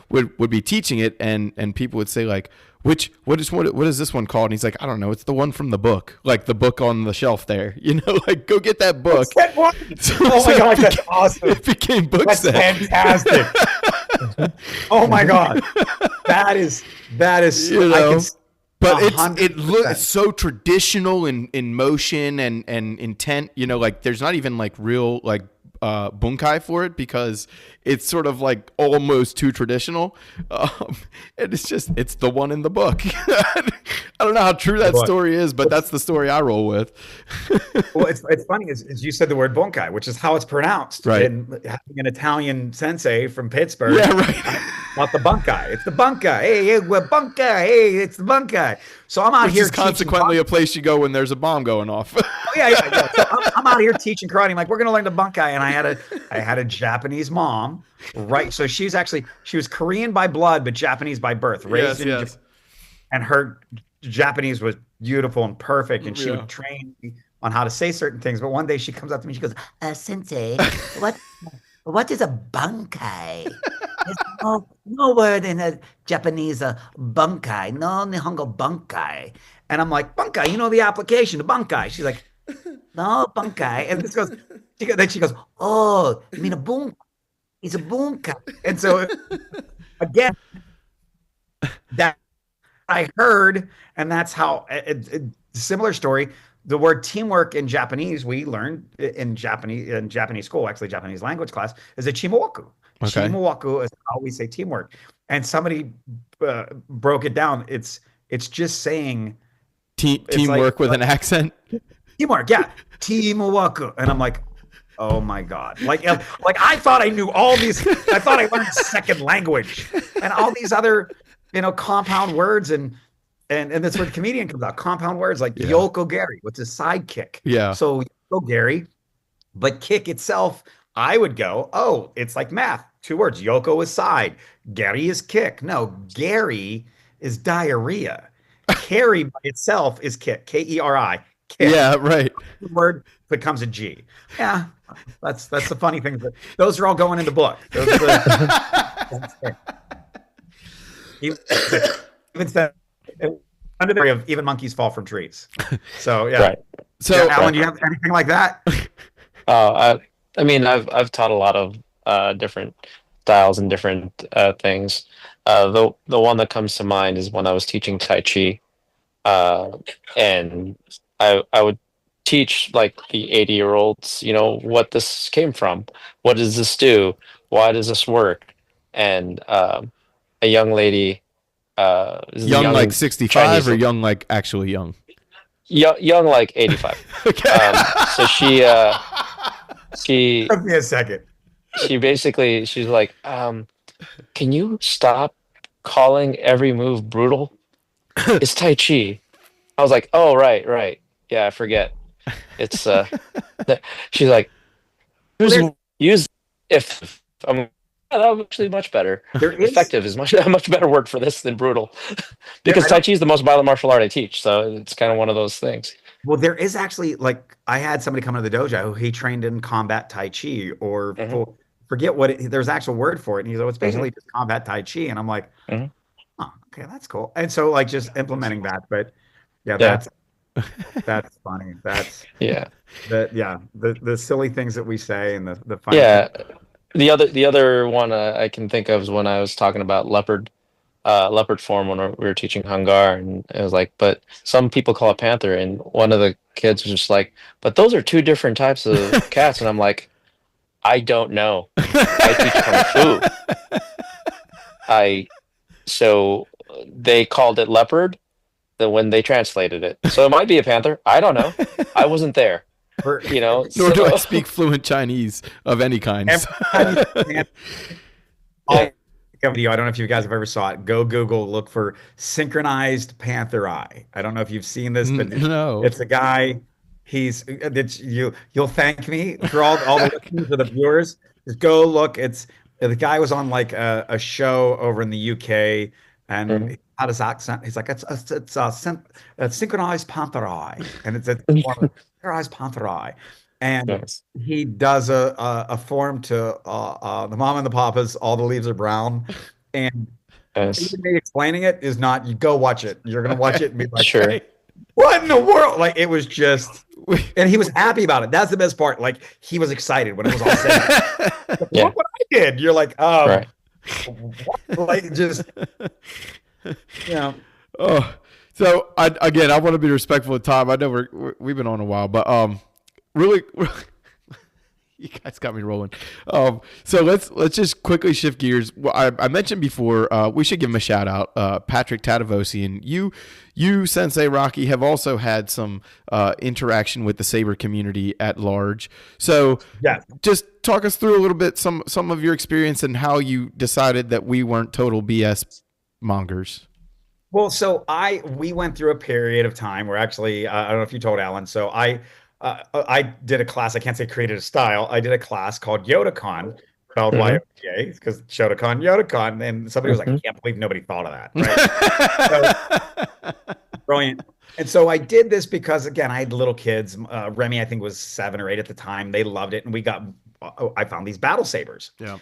would be teaching it, and people would say like, what is this one called? And he's like, I don't know, it's the one from the book, like the book on the shelf there, like go get that book. That one? Oh my god, that's awesome! It became book set. That's fantastic. Oh my god, that is. But it looks so traditional in motion and intent. Like there's not even like real like bunkai for it because it's sort of like almost too traditional. And it's the one in the book. I don't know how true that story is, but that's the story I roll with. Well, it's funny is you said the word bunkai, which is how it's pronounced. Right. And having an Italian sensei from Pittsburgh. Yeah, right. Not the bunkai. It's the bunkai. Hey, we're bunkai. Hey, it's the bunkai. So I'm out here. Which is consequently a place you go when there's a bomb going off. Oh, yeah. So I'm out here teaching karate. I'm like, we're gonna learn the bunkai, and I had a Japanese mom, right? So she was Korean by blood, but Japanese by birth. Raised in Japan, and her Japanese was beautiful and perfect, and she would train me on how to say certain things. But one day she comes up to me, she goes, "Sensei, what is a bunkai?" There's no word in a Japanese, bunkai. No Nihongo bunkai. And I'm like, bunkai, the application, the bunkai. She's like, no, bunkai. And then she goes, oh, you mean a bunkai? It's a bunkai. And so, again, that I heard, and that's how, similar story. The word teamwork in Japanese, we learned in Japanese school, actually Japanese language class, is a chimawaku. Okay. Chimawaku is how we say teamwork. And somebody broke it down. It's just saying teamwork with an accent. Teamwork, yeah. Teamwaku. And I'm like, oh my God. Like I thought I knew all these. I thought I learned second language and all these other, compound words and that's where the comedian comes out. Compound words like Yoko Gary, what's a sidekick. Yeah. So Yoko Gary, but kick itself, I would go, oh, it's like math. 2 words. Yoko is side. Gary is kick. No, Gary is diarrhea. Carry by itself is kick. Keri. Kick. Yeah, right. The word becomes a G. Yeah, that's the funny thing. Those are all going in the book. Under the of even monkeys fall from trees. So yeah. Right. So Alan, do you have anything like that? I mean, I've taught a lot of different styles and different things. The one that comes to mind is when I was teaching Tai Chi, and I would teach like the 80-year-olds, what this came from. What does this do? Why does this work? And a young lady, young like 65 Chinese, or young like actually young? Young like 85. Okay. So she Give me a second. She's like, can you stop calling every move brutal? It's Tai Chi. I was like, oh, right. Yeah, I forget. It's she's like, use if I'm that was actually much better. Effective is a much better word for this than brutal. Because Tai Chi is the most violent martial art I teach, so it's kind of one of those things. Well, there is actually, like, I had somebody come into the dojo who he trained in combat Tai Chi or forget what there's an actual word for it. And he's like, it's basically just combat Tai Chi. And I'm like, oh, okay, that's cool. And so like just implementing that, but that's funny. That's the silly things that we say and the funny. Yeah. The other one I can think of is when I was talking about leopard form when we were teaching Hung Gar, and it was like, but some people call it panther, and one of the kids was just like, but those are 2 different types of cats, and I'm like, I don't know. I teach Kung Fu. So they called it leopard when they translated it. So it might be a panther. I don't know. I wasn't there. Nor do I speak fluent Chinese of any kind. a video. I don't know if you guys have ever saw it. Go Google, look for synchronized panther eye. I don't know if you've seen this, but No. it's a guy. You'll thank me for all the listeners or the viewers. Just go look. It's the guy was on like a show over in the UK, and how does accent? He's like it's synchronized panther eye, and it's a synchronized panther eye. And Yes. he does a form to the mom and the papas. All the leaves are brown, and Yes. me explaining it is not. You go watch it. You're gonna watch it and be like, Sure. "What in the world?" Like it was just, and he was happy about it. That's the best part. Like he was excited when it was all said. Yeah. Look what I did. You're like, Right. what? Like just, Oh, so I want to be respectful of time. I know we've been on a while, but really, you guys got me rolling. So let's just quickly shift gears. Well, I mentioned before, we should give him a shout out. Patrick Tadavosian, you Sensei Rocky have also had some interaction with the Saber community at large. So yeah, just talk us through a little bit some of your experience and how you decided that we weren't total BS mongers. Well, so we went through a period of time where actually I don't know if you told Alan. So I did a class. I can't say created a style. I did a class called YodaCon, spelled YODA, because Shotokan, YodaCon, and somebody was like, "I can't believe nobody thought of that." Right? So, brilliant. And so I did this because again, I had little kids. Remy, I think, was 7 or 8 at the time. They loved it, and I found these battle sabers. Yeah.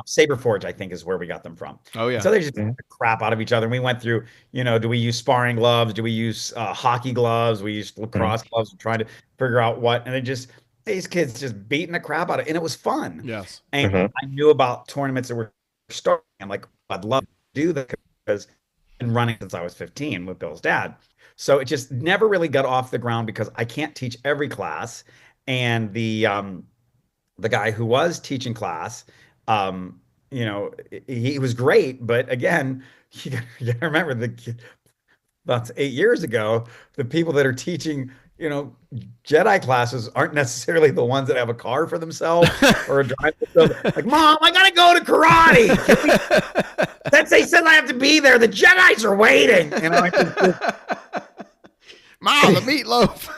Saber Forge, I think, is where we got them from. Oh yeah. So they just beat the crap out of each other. And we went through, do we use sparring gloves? Do we use hockey gloves? We used lacrosse gloves. We're trying to figure out what. And these kids just beating the crap out of it. And it was fun. Yes. And I knew about tournaments that were starting. I'm like, I'd love to do that because I've been running since I was 15 with Bill's dad. So it just never really got off the ground because I can't teach every class. And the guy who was teaching class, he was great, but again, you gotta remember about 8 years ago, the people that are teaching, Jedi classes aren't necessarily the ones that have a car for themselves or a drive. Like, Mom, I gotta go to karate. Sensei said I have to be there. The Jedis are waiting. Mom, the meatloaf.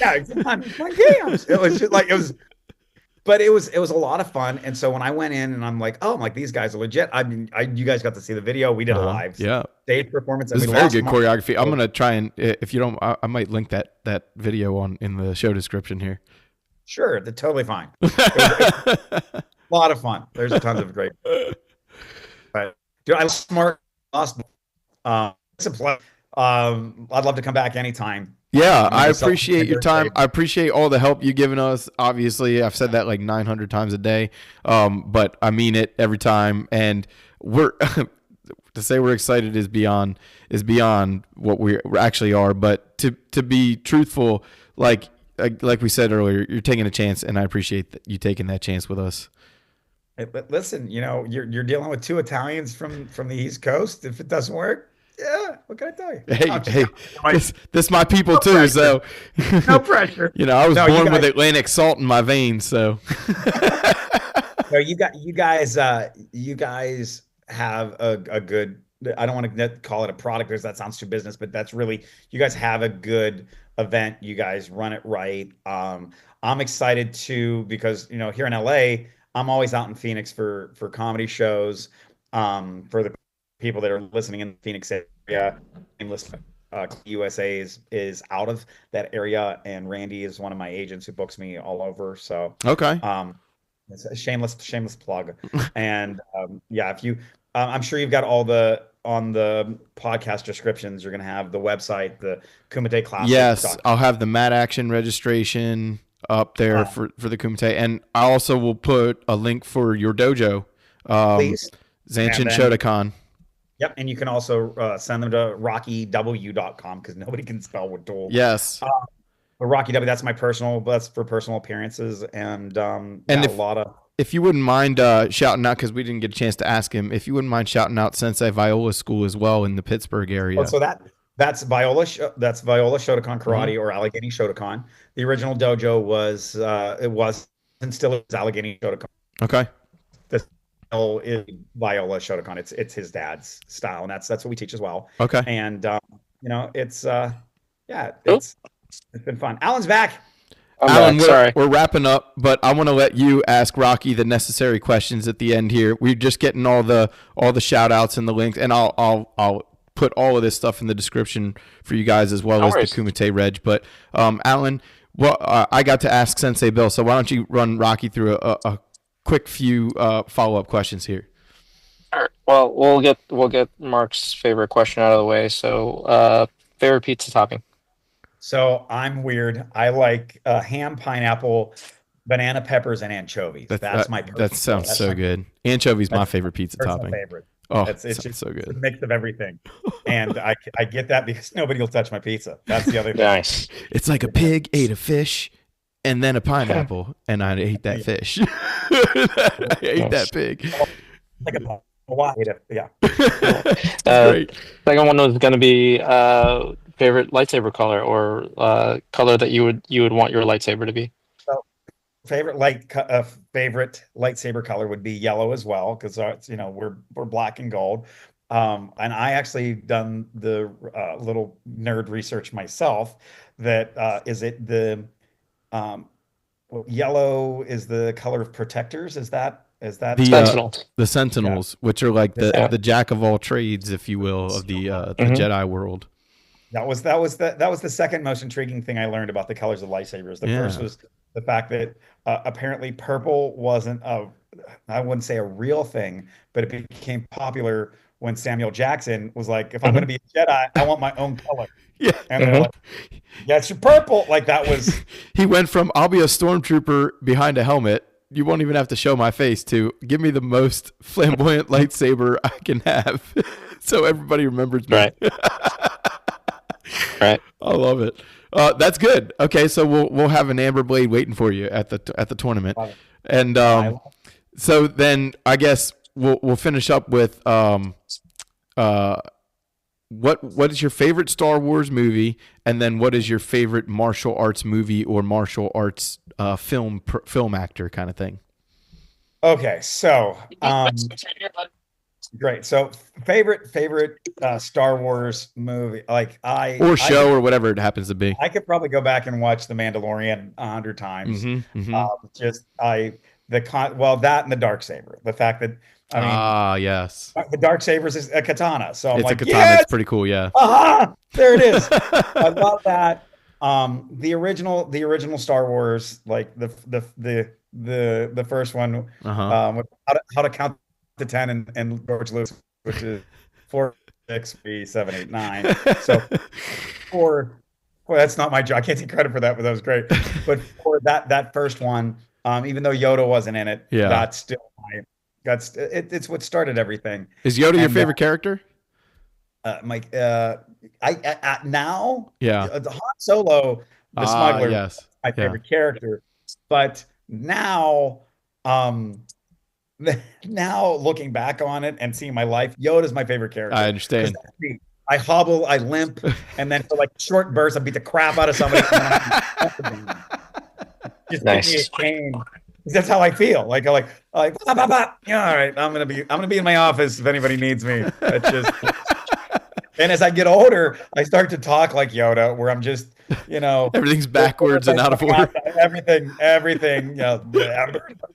Yeah, it was just like but it was a lot of fun. And so when I went in and I'm like, these guys are legit. I mean, you guys got to see the video. We did a live stage performance. It's very good choreography. I'm gonna try and if you don't, I might link that video in the show description here. Sure, they're totally fine. It was a lot of fun. There's tons of great. But dude, I lost Mark. It's a pleasure. I'd love to come back anytime. Yeah, I appreciate your time. I appreciate all the help you've given us. Obviously, I've said that like 900 times a day, but I mean it every time. And we're to say we're excited is beyond what we actually are. But to be truthful, like we said earlier, you're taking a chance, and I appreciate you taking that chance with us. Hey, but listen, you're dealing with 2 Italians from the East Coast. If it doesn't work. Yeah, what can I tell you? Hey, this my people too. Pressure. So no pressure. I was born with Atlantic salt in my veins. So no, you guys have a good. I don't want to call it a product because that sounds too business, but that's really you guys have a good event. You guys run it right. I'm excited too because here in LA, I'm always out in Phoenix for comedy shows. For the people that are listening in the Phoenix area, USA is out of that area, and Randy is one of my agents who books me all over. So okay, it's a shameless plug. And if you, I'm sure you've got all on the podcast descriptions. You're gonna have the website, the Kumite Classic. Yes, I'll have the Mat Action registration up there for the Kumite, and I also will put a link for your dojo, please. Zanchin Shotokan. Yep, and you can also send them to rockyw.com because nobody can spell Whatule. Yes. But Rocky W, that's for personal appearances, and if you wouldn't mind shouting out, because we didn't get a chance to ask him, if you wouldn't mind shouting out Sensei Viola School as well in the Pittsburgh area. So that's Viola Shotokan Karate or Allegheny Shotokan. The original dojo was and still is Allegheny Shotokan. Okay. is Viola Shotokan. It's his dad's style, and that's what we teach as well. Okay. And it's yeah, Cool. it's been fun. Alan's back. I'm Alan, back. Sorry. we're wrapping up, but I want to let you ask Rocky the necessary questions at the end here. We're just getting all the shout outs and the links, and I'll put all of this stuff in the description for you guys as well as the Kumite Reg. But Alan, well, I got to ask Sensei Bill, so why don't you run Rocky through a quick few follow-up questions here? Sure. Well, we'll get Mark's favorite question out of the way. So, favorite pizza topping. So I'm weird. I like ham, pineapple, banana peppers, and anchovies. That's my. That sounds so good. Anchovies, my favorite pizza topping. Favorite. Oh, it's just so good. A mix of everything, and I get that because nobody will touch my pizza. That's the other thing. Nice. It's like a pig ate a fish and then a pineapple, and I ate that fish. I ate that pig. Like a yeah. Great. Second one was going to be favorite lightsaber color or color that you would want your lightsaber to be. So, favorite lightsaber color would be yellow as well, because we're black and gold. And I actually done the little nerd research myself. That is it the yellow is the color of protectors. Is that Sentinels? The Sentinels, which are like the jack of all trades, if you will, of the Jedi world. That was the second most intriguing thing I learned about the colors of lightsabers. The first was the fact that apparently purple wasn't I wouldn't say a real thing, but it became popular when Samuel Jackson was like, if I'm going to be a Jedi, I want my own color. Yeah. And they're like, yeah, it's your purple. Like that was. He went from I'll be a stormtrooper behind a helmet. You won't even have to show my face to give me the most flamboyant lightsaber I can have, so everybody remembers me. Right. Right. I love it. That's good. Okay, so we'll have an amber blade waiting for you at the tournament, and so then I guess we'll finish up with what is your favorite Star Wars movie, and then what is your favorite martial arts movie or martial arts film actor kind of thing? Okay, so great. So favorite Star Wars movie, or whatever it happens to be. I could probably go back and watch The Mandalorian 100 times. Mm-hmm. That and the Darksaber. The fact that yes, the Darksaber is a katana. So I'm it's like, a katana. yes! It's pretty cool. Yeah. There it is. I love that. The original Star Wars, like the first one, how to count to 10 and George Lucas, which is 4, 6, 3, 7, 8, 9. So boy, that's not my job. I can't take credit for that, but that was great. But for that first one, even though Yoda wasn't in it, that's still it's what started everything. Is Yoda your favorite character? Mike, now, the Han Solo, the smuggler, yes, my favorite character. But now, looking back on it and seeing my life, Yoda's my favorite character. I understand. I hobble, I limp, and then for like short bursts, I beat the crap out of somebody. Just nice. Give me a cane. That's how I feel. Like bah, bah, bah. Yeah, all right. I'm gonna be in my office if anybody needs me. It's just. And as I get older, I start to talk like Yoda, where I'm just, everything's backwards and out of order. Everything,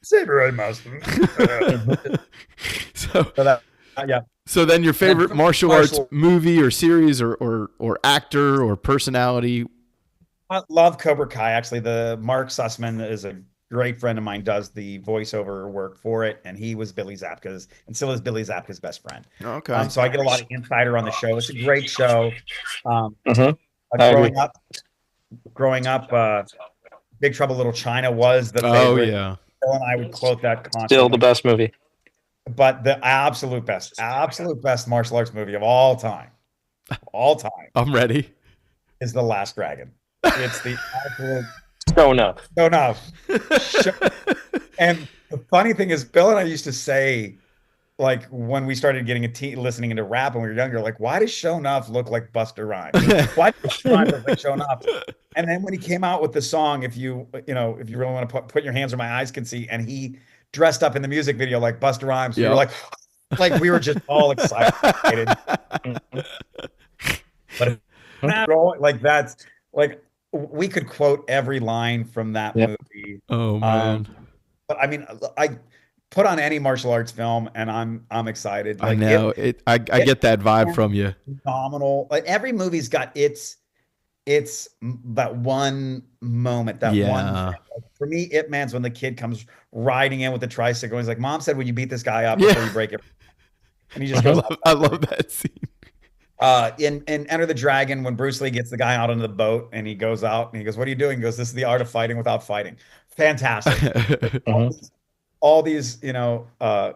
Saber, I must. So then your favorite martial arts movie or series or actor or personality? I love Cobra Kai. Actually, the Mark Sussman is a great friend of mine, does the voiceover work for it, and he was Billy Zabka's, and still is Billy Zabka's best friend. Okay. So I get a lot of insider on the show. It's a great show. Growing up, Big Trouble Little China was the favorite. Oh yeah. Phil and I would quote that constantly. Still the best movie. But the absolute best martial arts movie of all time, I'm ready, is The Last Dragon. It's the absolute. Show enough. And the funny thing is, Bill and I used to say, like, when we started getting listening into rap when we were younger, like, why does Show Enough look like Busta Rhymes? Why does Busta Rhymes look like Show Enough? And then when he came out with the song, if you really want to put your hands where my eyes can see, and he dressed up in the music video like Busta Rhymes. We Yeah. were like we were just all excited. But like that's like we could quote every line from that movie. Oh man. But I mean, I put on any martial arts film and I'm excited. I Like know it. I get that vibe from you. Phenomenal. Like every movie's got its that one moment, that one. Like, for me, Ip Man's when the kid comes riding in with the tricycle. He's like, "Mom said, would you beat this guy up before you break it?" And he just goes. I love that scene. In Enter the Dragon, when Bruce Lee gets the guy out onto the boat and he goes out and he goes, "What are you doing?" He goes, "This is the art of fighting without fighting." Fantastic. All these,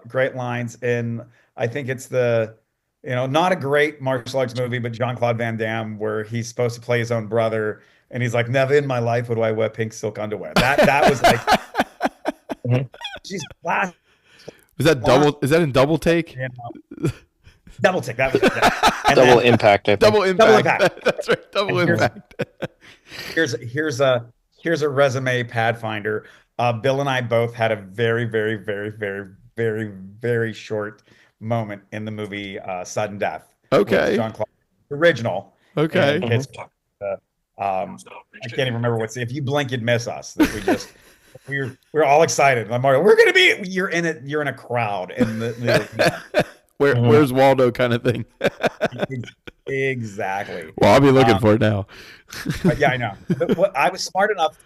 great lines. And I think it's not a great martial arts movie, but Jean-Claude Van Damme, where he's supposed to play his own brother, and he's like, "Never in my life would I wear pink silk underwear." That was like, she's class. Is that double? Is that in double take? Double take. That was double impact. I think. Double impact. That's right. Double impact. Here's a resume pad finder. Bill and I both had a very, very, very, very, very, very short moment in the movie Sudden Death. Okay. Jean-Claude, original. Okay. I can't even remember if you blink, you'd miss us. That we're all excited. I'm Mario. We're gonna be. You're in it. You're in a crowd, and where's Waldo kind of thing. Exactly. Well, I'll be looking for it now. Yeah, I know. I was smart enough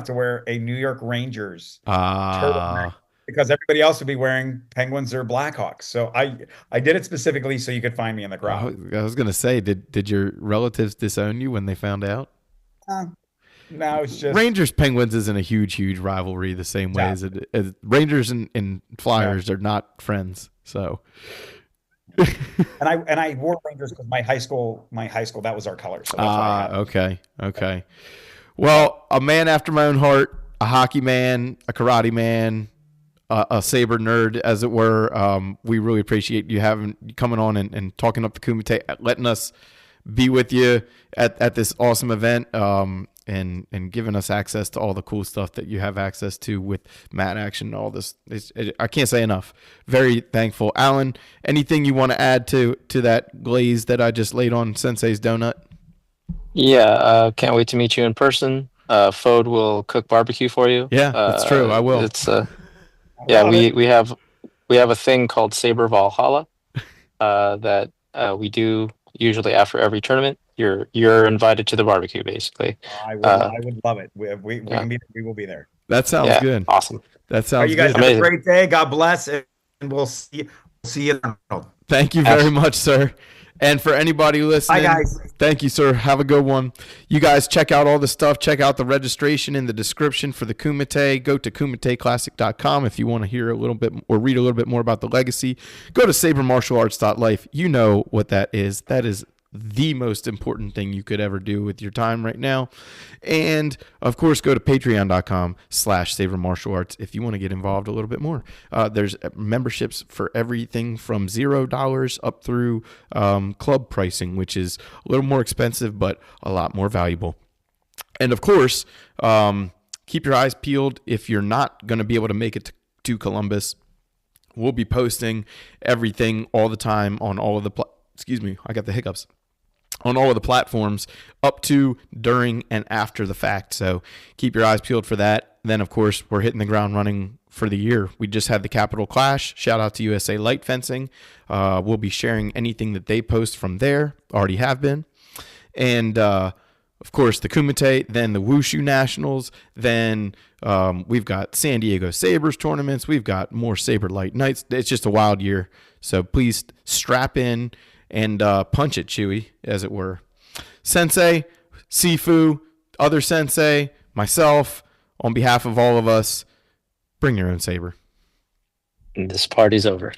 to wear a New York Rangers turtleneck because everybody else would be wearing Penguins or Blackhawks. So I did it specifically so you could find me in the crowd. I was gonna say, did your relatives disown you when they found out? No, it's just Rangers Penguins isn't a huge rivalry the same way as Rangers and Flyers are not friends. So. and I wore Rangers because my high school that was our color. So that's why I had okay. Well, a man after my own heart, a hockey man, a karate man, a Saber nerd, as it were. We really appreciate you coming on and talking up the Kumite, letting us be with you at this awesome event. And giving us access to all the cool stuff that you have access to with Mat Action and all this. I can't say enough. Very thankful. Alan, anything you want to add to that glaze that I just laid on Sensei's donut? Yeah, can't wait to meet you in person. Fode will cook barbecue for you. Yeah, that's true. I will. It's we have a thing called Saber Valhalla that we do usually after every tournament. You're invited to the barbecue, basically. I would love it. We will be there. That sounds good. Awesome. That sounds you guys good. have a great day. God bless, and we'll see you. Thank you very much, sir. And for anybody listening, bye, guys. Thank you, sir. Have a good one. You guys check out all the stuff. Check out the registration in the description for the Kumite. Go to kumiteclassic.com if you want to hear a little bit or read a little bit more about the legacy. Go to sabermartialarts.life. You know what that is. That is the most important thing you could ever do with your time right now. And of course, go to patreon.com/sabermartialarts if you want to get involved a little bit more. There's memberships for everything from $0 up through club pricing, which is a little more expensive, but a lot more valuable. And of course, keep your eyes peeled if you're not going to be able to make it to Columbus. We'll be posting everything all the time on all of the I got the hiccups. On all of the platforms up to, during, and after the fact. So keep your eyes peeled for that. Then, of course, we're hitting the ground running for the year. We just had the Capital Clash. Shout out to USA Light Fencing. We'll be sharing anything that they post from there. Already have been. And, of course, the Kumite, then the Wushu Nationals. Then we've got San Diego Sabres tournaments. We've got more Saber Light Nights. It's just a wild year. So please strap in and punch it, Chewy, as it were. Sensei, Sifu, other Sensei, myself, on behalf of all of us, bring your own saber. This party's over.